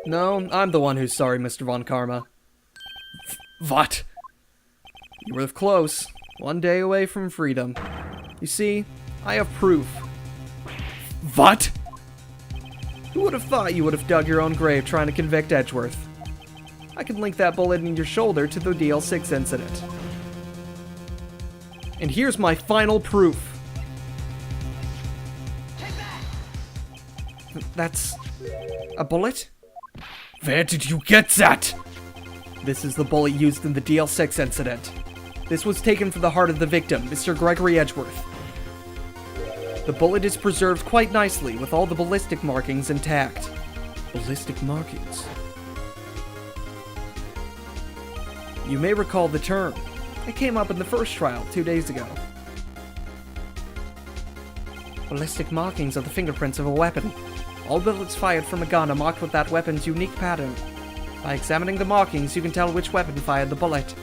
No, I'm the one who's sorry, Mr. Von Karma. What? You were close. One day away from freedom. You see, I have proof. What? Who would have thought you would have dug your own grave trying to convict Edgeworth? I can link that bullet in your shoulder to the DL6 incident. And here's my final proof. That's a bullet? Where did you get that? This is the bullet used in the DL6 incident. This was taken from the heart of the victim, Mr. Gregory Edgeworth. The bullet is preserved quite nicely with all the ballistic markings intact. Ballistic markings? You may recall the term. It came up in the first trial 2 days ago. Ballistic markings are the fingerprints of a weapon. All bullets fired from a gun are marked with that weapon's unique pattern. By examining the markings, you can tell which weapon fired the bullet.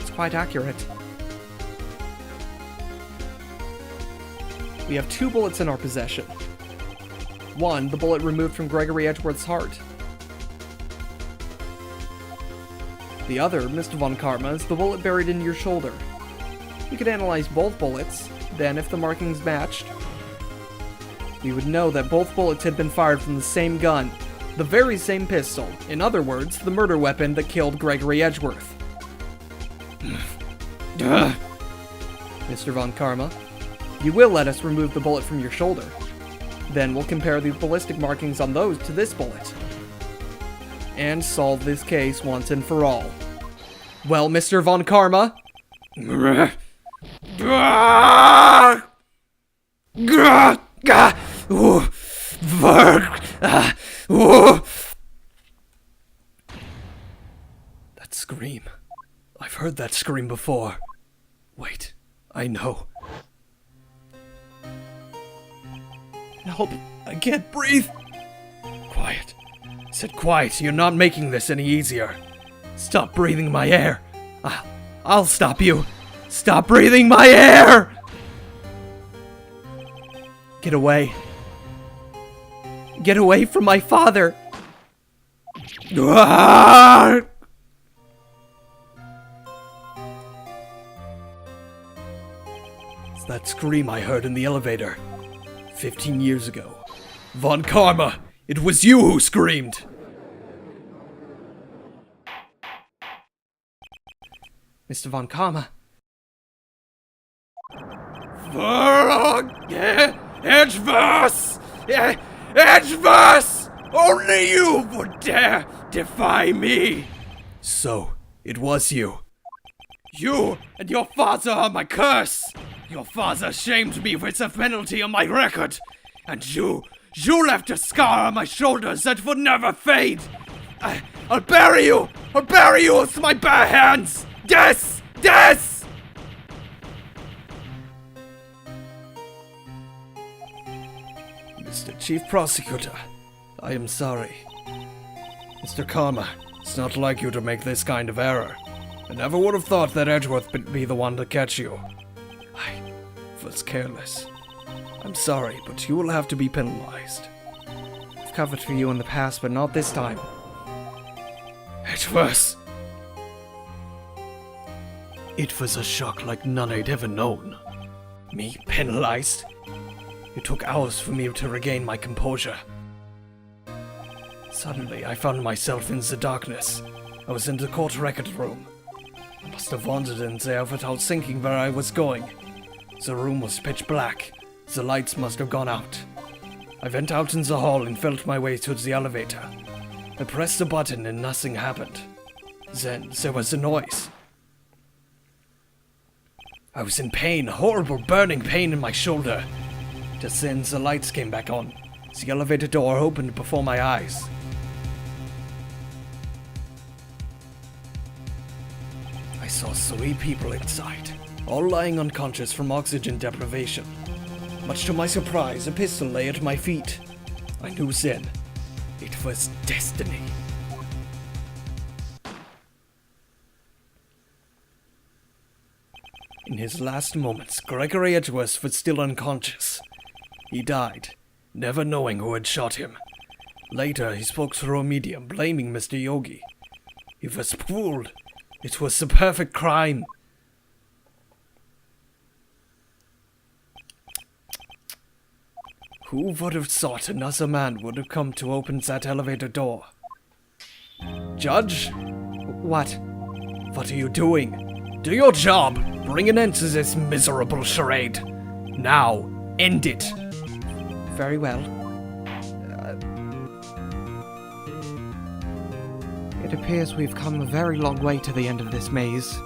It's quite accurate. We have 2 bullets in our possession. One, the bullet removed from Gregory Edgeworth's heart. The other, Mr. Von Karma, is the bullet buried in your shoulder. We could analyze both bullets, then if the markings matched, we would know that both bullets had been fired from the same gun, the very same pistol. In other words, the murder weapon that killed Gregory Edgeworth. Mr. Von Karma, you will let us remove the bullet from your shoulder. Then we'll compare the ballistic markings on those to this bullet. And solve this case once and for all. Well, Mr. Von Karma? That scream. I've heard that scream before. Wait, I know. Help, I can't breathe. Quiet. I said quiet, you're not making this any easier. Stop breathing my air. I'll stop you. Stop breathing my air! Get away. Get away from my father! It's that scream I heard in the elevator 15 years ago. Von Karma, it was you who screamed! Mr. Von Karma. Edgeworth! Edgeworth! Only you would dare defy me! So, it was you. You and your father are my curse! Your father shamed me with a penalty on my record! And you left a scar on my shoulders that would never fade! I'll bury you! I'll bury you with my bare hands! Death! Death! Mr. Chief Prosecutor, I am sorry. Mr. Karma, it's not like you to make this kind of error. I never would have thought that Edgeworth would be the one to catch you. I was careless. I'm sorry, but you will have to be penalized. I've covered for you in the past, but not this time. Edgeworth! It was a shock like none I'd ever known. Me penalized? It took hours for me to regain my composure. Suddenly, I found myself in the darkness. I was in the court record room. I must have wandered in there without thinking where I was going. The room was pitch black. The lights must have gone out. I went out in the hall and felt my way to the elevator. I pressed the button and nothing happened. Then there was a noise. I was in pain, horrible burning pain in my shoulder. Just then the lights came back on. The elevator door opened before my eyes. I saw 3 people inside, all lying unconscious from oxygen deprivation. Much to my surprise, a pistol lay at my feet. I knew then it was destiny. In his last moments, Gregory Edgeworth was still unconscious. He died, never knowing who had shot him. Later, he spoke through a medium, blaming Mr. Yogi. He was fooled. It was the perfect crime. Who would have thought another man would have come to open that elevator door? Judge? What? What are you doing? Do your job! Bring an end to this miserable charade! Now, end it! Very well. It appears we've come a very long way to the end of this maze.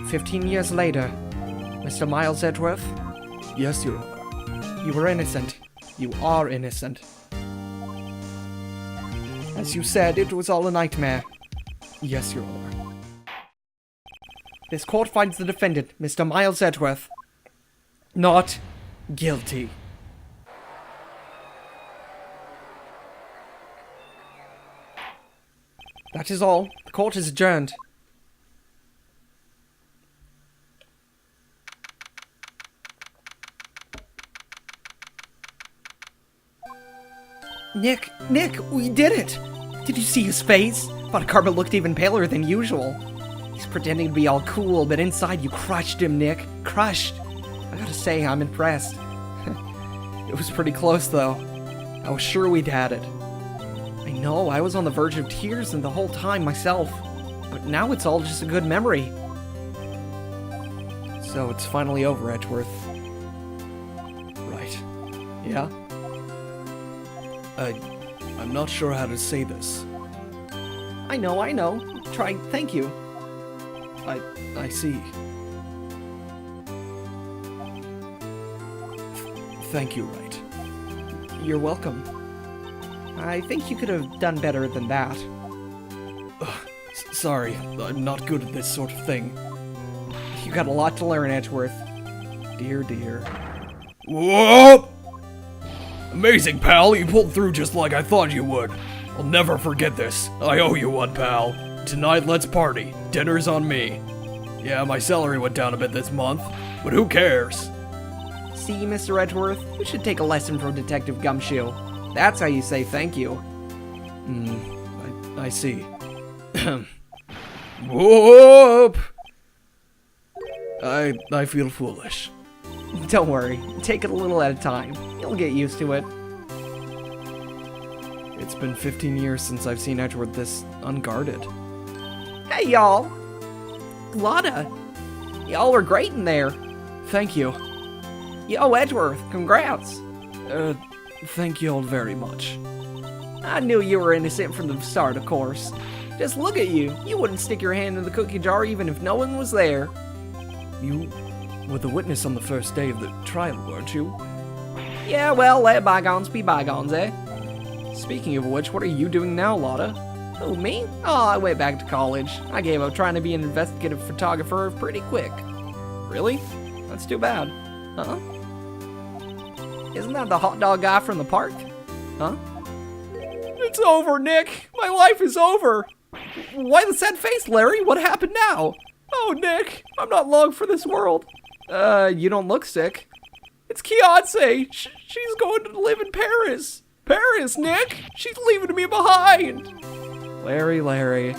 "15 years later, Mr. Miles Edgeworth?" "Yes, Your Honor." "You were innocent. You are innocent. As you said, it was all a nightmare." "Yes, Your Honor." "This court finds the defendant, Mr. Miles Edgeworth, not guilty." That is all. The court is adjourned. Nick, we did it! Did you see his face? Thought Carmen looked even paler than usual. He's pretending to be all cool, but inside you crushed him, Nick. Crushed. I gotta say, I'm impressed. It was pretty close, though. I was sure we'd had it. I know, I was on the verge of tears the whole time myself. But now it's all just a good memory. So it's finally over, Edgeworth. Right. Yeah? I'm not sure how to say this. I know. Try, thank you. I see. Thank you, Wright. You're welcome. I think you could have done better than that. Sorry, I'm not good at this sort of thing. You got a lot to learn, Edgeworth. Dear. Whoa! Amazing, pal. You pulled through just like I thought you would. I'll never forget this. I owe you one, pal. Tonight, let's party. Dinner's on me. Yeah, my salary went down a bit this month, but who cares? See, Mr. Edgeworth, you should take a lesson from Detective Gumshoe. That's how you say thank you. I see. Whoop! I feel foolish. Don't worry. Take it a little at a time. You'll get used to it. It's been 15 years since I've seen Edgeworth this unguarded. Hey, y'all! Lotta! Y'all are great in there. Thank you. Yo, Edgeworth, congrats. Thank you all very much. I knew you were innocent from the start, of course. Just look at you. You wouldn't stick your hand in the cookie jar even if no one was there. You were the witness on the first day of the trial, weren't you? Yeah, well, let bygones be bygones, eh? Speaking of which, what are you doing now, Lotta? Who, me? Oh, I went back to college. I gave up trying to be an investigative photographer pretty quick. Really? That's too bad. Huh? Isn't that the hot dog guy from the park? Huh? It's over, Nick! My life is over! Why the sad face, Larry? What happened now? Oh, Nick, I'm not long for this world. You don't look sick. It's Kiyote! She's going to live in Paris! Paris, Nick! She's leaving me behind! Larry.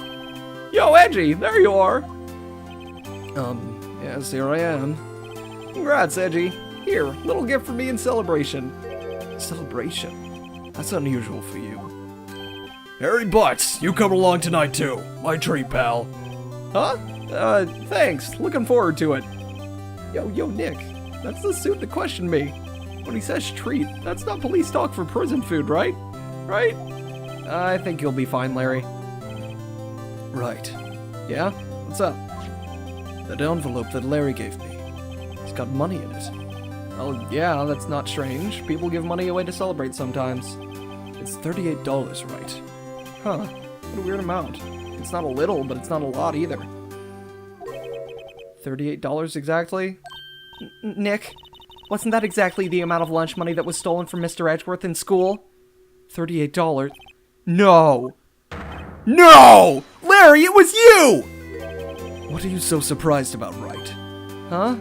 Yo, Edgy, there you are! Yes, here I am. Congrats, Edgy. Here, little gift for me in celebration. Celebration? That's unusual for you. Harry Butts, you come along tonight too. My treat, pal. Huh? Thanks. Looking forward to it. Yo, Nick. That's the suit that questioned me. When he says treat, that's not police talk for prison food, right? Right? I think you'll be fine, Larry. Right. Yeah? What's up? That envelope that Larry gave me. It's got money in it. Oh, yeah, that's not strange. People give money away to celebrate sometimes. It's $38, right? Huh. What a weird amount. It's not a little, but it's not a lot either. $38 exactly? Nick, wasn't that exactly the amount of lunch money that was stolen from Mr. Edgeworth in school? $38? No! No! Larry, it was you! What are you so surprised about, Wright? Huh?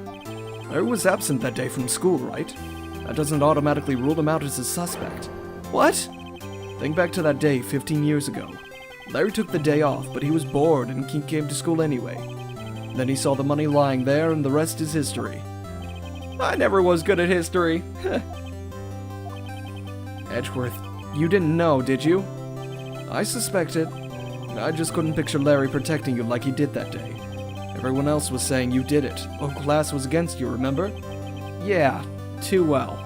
Larry was absent that day from school, right? That doesn't automatically rule him out as a suspect. What? Think back to that day 15 years ago. Larry took the day off, but he was bored and he came to school anyway. Then he saw the money lying there, and the rest is history. I never was good at history. Edgeworth, you didn't know, did you? I suspected. I just couldn't picture Larry protecting you like he did that day. Everyone else was saying you did it. Whole class was against you, remember? Yeah, too well.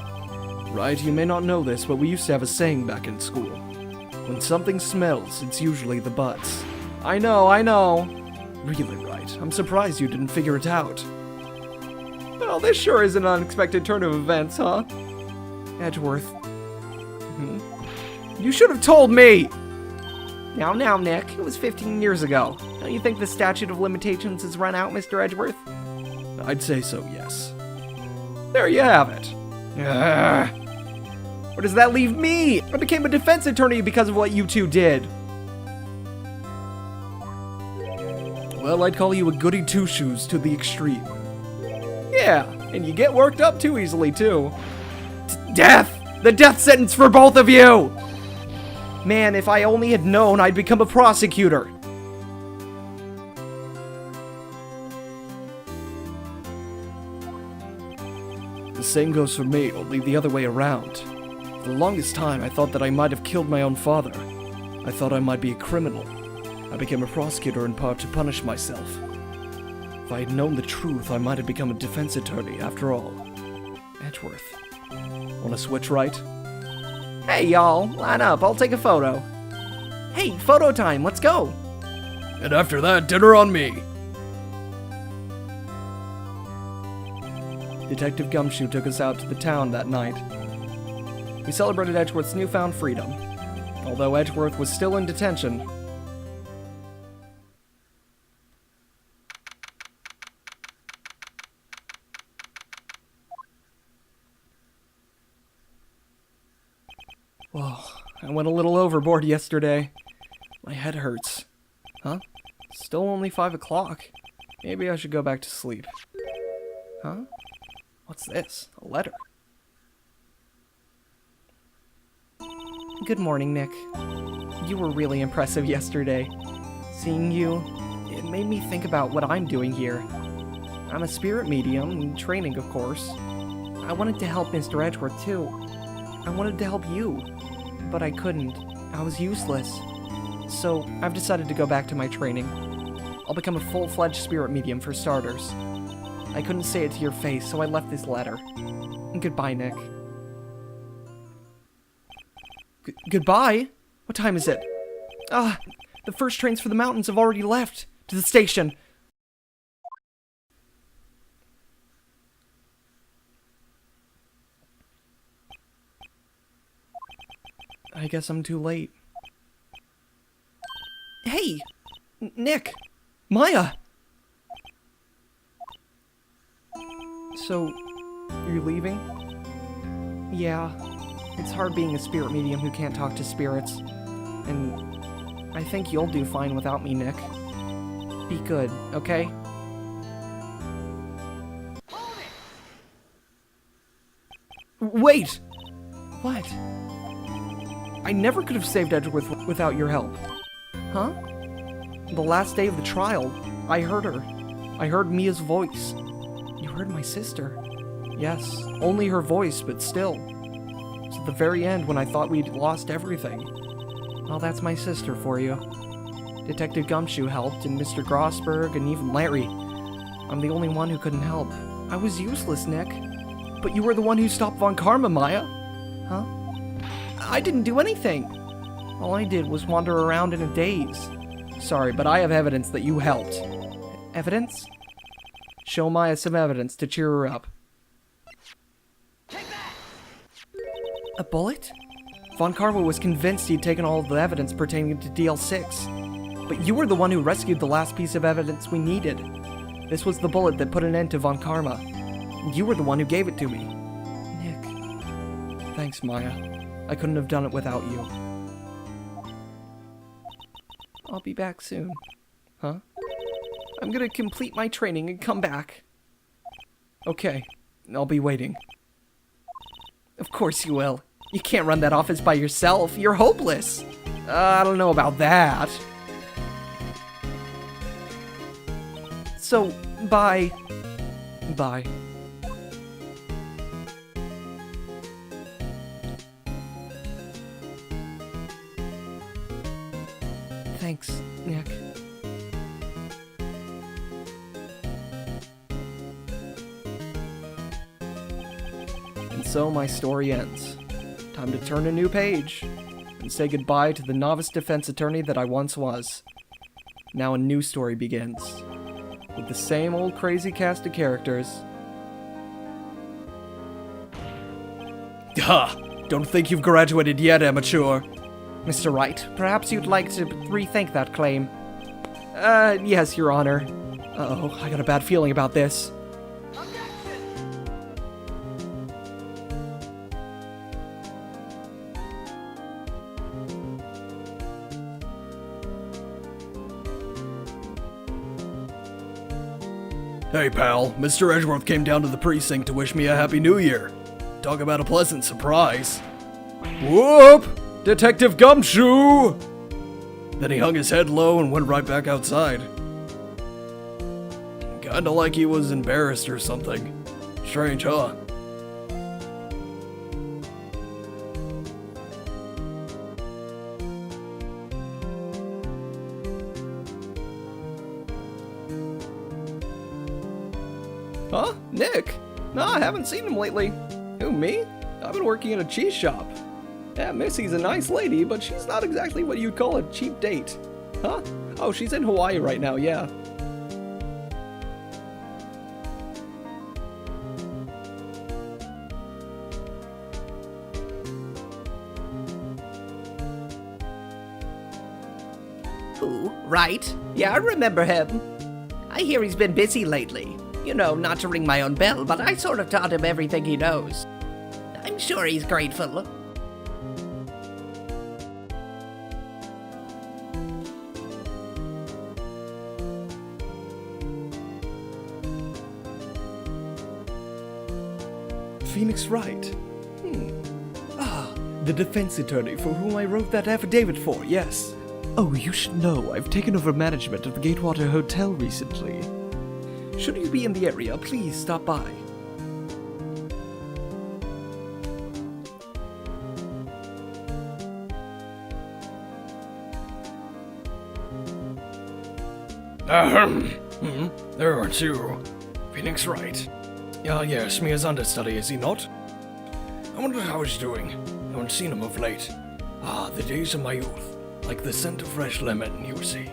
Right, you may not know this, but we used to have a saying back in school. When something smells, it's usually the butts. I know. Really, Right? I'm surprised you didn't figure it out. Well, this sure is an unexpected turn of events, huh? Edgeworth. You should have told me! Now, Nick. It was 15 years ago. Don't you think the statute of limitations has run out, Mr. Edgeworth? I'd say so, yes. There you have it. Where does that leave me? I became a defense attorney because of what you two did. Well, I'd call you a goody two-shoes to the extreme. Yeah, and you get worked up too easily, too. Death! The death sentence for both of you! Man, if I only had known I'd become a prosecutor. The same goes for me, only the other way around. For the longest time, I thought that I might have killed my own father. I thought I might be a criminal. I became a prosecutor in part to punish myself. If I had known the truth, I might have become a defense attorney after all. Edgeworth. Wanna switch, Right? Hey, y'all, line up, I'll take a photo. Hey, photo time, let's go. And after that, dinner on me. Detective Gumshoe took us out to the town that night. We celebrated Edgeworth's newfound freedom. Although Edgeworth was still in detention, whoa, I went a little overboard yesterday. My head hurts. Huh? Still only 5 o'clock. Maybe I should go back to sleep. Huh? What's this? A letter. Good morning, Nick. You were really impressive yesterday. Seeing you, it made me think about what I'm doing here. I'm a spirit medium, in training of course. I wanted to help Mr. Edgeworth too. I wanted to help you, but I couldn't. I was useless. So, I've decided to go back to my training. I'll become a full-fledged spirit medium for starters. I couldn't say it to your face, so I left this letter. Goodbye, Nick. Goodbye? What time is it? The first trains for the mountains have already left. To the station. I guess I'm too late. Hey! Nick! Maya! So, you're leaving? Yeah. It's hard being a spirit medium who can't talk to spirits. And I think you'll do fine without me, Nick. Be good, okay? Wait! What? I never could have saved Edgeworth without your help. Huh? The last day of the trial, I heard her. I heard Mia's voice. You heard my sister. Yes, only her voice, but still. It's at the very end when I thought we'd lost everything. Well, that's my sister for you. Detective Gumshoe helped, and Mr. Grossberg, and even Larry. I'm the only one who couldn't help. I was useless, Nick. But you were the one who stopped Von Karma, Maya. Huh? I didn't do anything. All I did was wander around in a daze. Sorry, but I have evidence that you helped. Evidence? Show Maya some evidence to cheer her up. A bullet? Von Karma was convinced he'd taken all of the evidence pertaining to DL6. But you were the one who rescued the last piece of evidence we needed. This was the bullet that put an end to Von Karma. You were the one who gave it to me. Nick. Thanks, Maya. I couldn't have done it without you. I'll be back soon. Huh? I'm gonna complete my training and come back. Okay. I'll be waiting. Of course you will. You can't run that office by yourself. You're hopeless. I don't know about that. So, bye. Bye. Thanks, Nick. And so my story ends. Time to turn a new page and say goodbye to the novice defense attorney that I once was. Now a new story begins, with the same old crazy cast of characters. Ha! Don't think you've graduated yet, amateur. Mr. Wright, perhaps you'd like to rethink that claim. Yes, Your Honor. Uh-oh, I got a bad feeling about this. Hey pal, Mr. Edgeworth came down to the precinct to wish me a happy new year. Talk about a pleasant surprise. Whoop! Detective Gumshoe! Then he hung his head low and went right back outside. Kinda like he was embarrassed or something. Strange, huh? Huh? Nick? No, I haven't seen him lately. Who, me? I've been working at a cheese shop. Yeah, Missy's a nice lady, but she's not exactly what you'd call a cheap date. Huh? Oh, she's in Hawaii right now, yeah. Who? Wright? Yeah, I remember him. I hear he's been busy lately. You know, not to ring my own bell, but I sort of taught him everything he knows. I'm sure he's grateful. Phoenix Wright. The defense attorney for whom I wrote that affidavit for, yes. Oh, you should know, I've taken over management of the Gatewater Hotel recently. Should you be in the area, please stop by. There aren't you. Phoenix Wright. Yes, Mia's understudy, is he not? I wonder how he's doing. Haven't seen him of late. Ah, the days of my youth. Like the scent of fresh lemon, you see.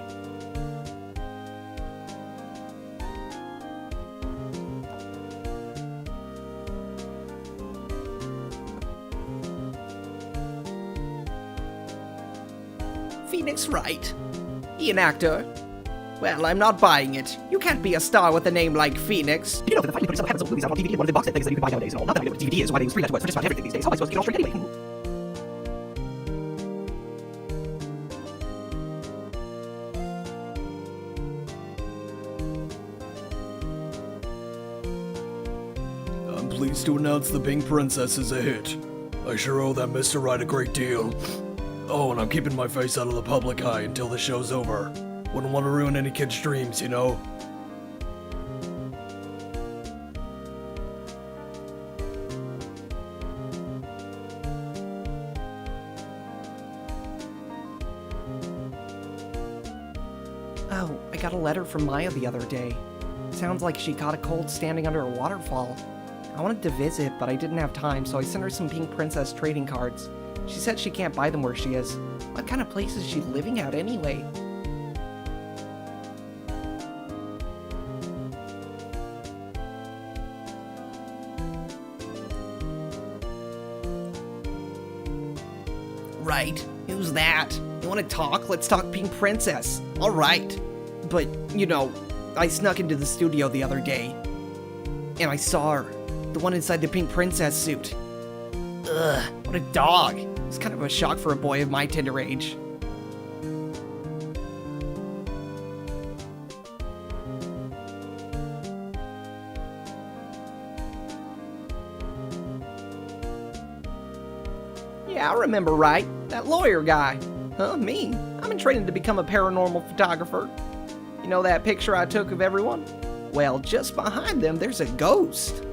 Phoenix Wright. He an actor? Well, I'm not buying it. You can't be a star with a name like Phoenix. You know that they're finally putting some heavens of movies out on DVD, one of the box set things that you can buy nowadays and all. Not that I know what DVD is, why they use free networks for just about everything these days. How am I supposed to get all straight anyway? I'm pleased to announce the Pink Princess is a hit. I sure owe that Mr. Wright a great deal. Oh, and I'm keeping my face out of the public eye until the show's over. Wouldn't want to ruin any kid's dreams, you know? Oh, I got a letter from Maya the other day. Sounds like she caught a cold standing under a waterfall. I wanted to visit, but I didn't have time, so I sent her some Pink Princess trading cards. She said she can't buy them where she is. What kind of place is she living at anyway? Right, who's that? You wanna talk? Let's talk Pink Princess. Alright. But, you know, I snuck into the studio the other day, and I saw her. The one inside the Pink Princess suit. Ugh, what a dog. It's kind of a shock for a boy of my tender age. Yeah, I remember Wright. That lawyer guy. Huh, me? I'm in training to become a paranormal photographer. You know that picture I took of everyone? Well, just behind them, there's a ghost.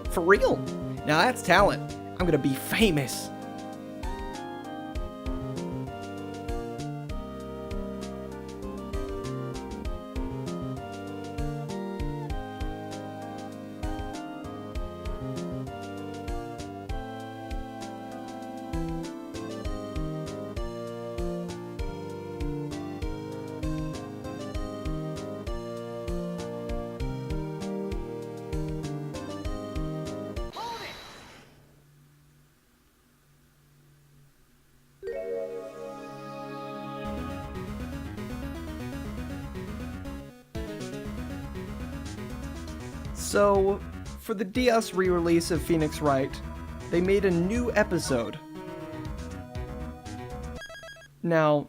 For real. Now that's talent. I'm gonna be famous. So, for the DS re-release of Phoenix Wright, they made a new episode. Now,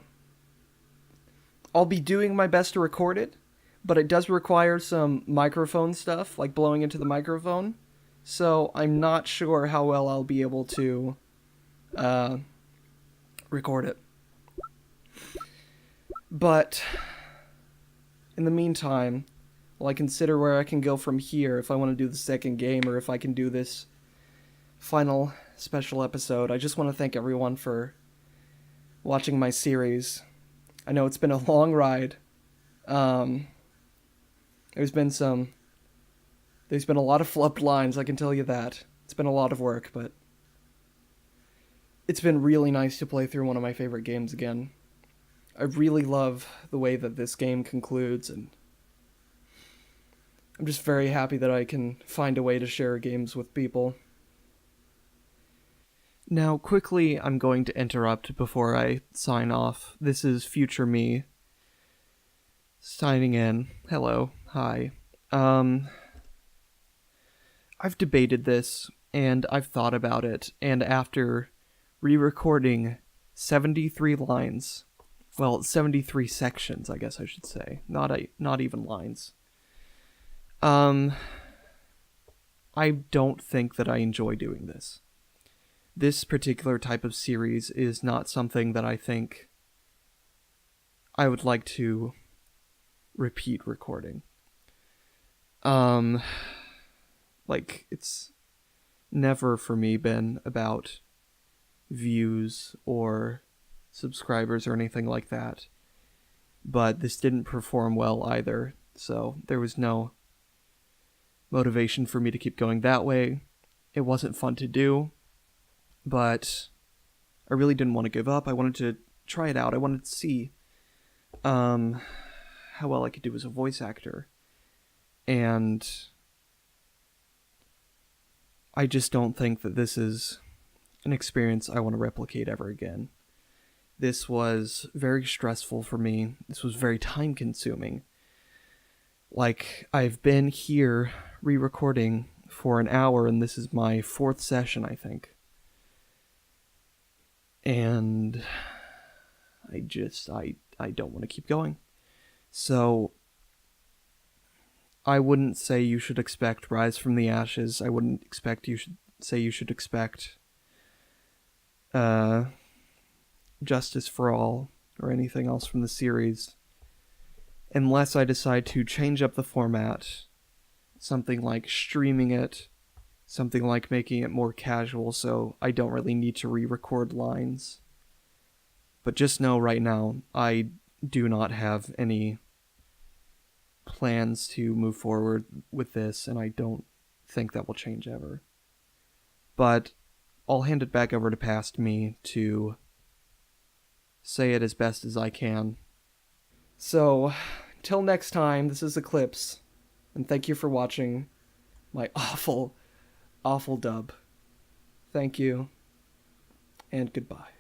I'll be doing my best to record it, but it does require some microphone stuff, like blowing into the microphone, so I'm not sure how well I'll be able to record it. But, in the meantime, while I consider where I can go from here, if I want to do the second game, or if I can do this final special episode, I just want to thank everyone for watching my series. I know it's been a long ride. There's been a lot of flubbed lines, I can tell you that. It's been a lot of work, but it's been really nice to play through one of my favorite games again. I really love the way that this game concludes, and I'm just very happy that I can find a way to share games with people. Now, quickly, I'm going to interrupt before I sign off. This is future me signing in. Hello. Hi. I've debated this, and I've thought about it, and after re-recording 73 lines, well, 73 sections, I guess I should say, not even lines, I don't think that I enjoy doing this. This particular type of series is not something that I think I would like to repeat recording. Like, it's never for me been about views or subscribers or anything like that. But this didn't perform well either, so there was no motivation for me to keep going that way. It wasn't fun to do, but I really didn't want to give up. I wanted to try it out. I wanted to see how well I could do as a voice actor. And I just don't think that this is an experience I want to replicate ever again. This was very stressful for me. This was very time consuming. Like, I've been here re-recording for an hour, and this is my 4th session, I think. And I don't want to keep going. So, I wouldn't say you should expect Rise from the Ashes. I wouldn't expect you should expect Justice for All or anything else from the series, unless I decide to change up the format, something like streaming it, something like making it more casual so I don't really need to re-record lines. But just know right now, I do not have any plans to move forward with this, and I don't think that will change ever. But I'll hand it back over to past me to say it as best as I can. So, till next time, this is Eclipse, and thank you for watching my awful, awful dub. Thank you, and goodbye.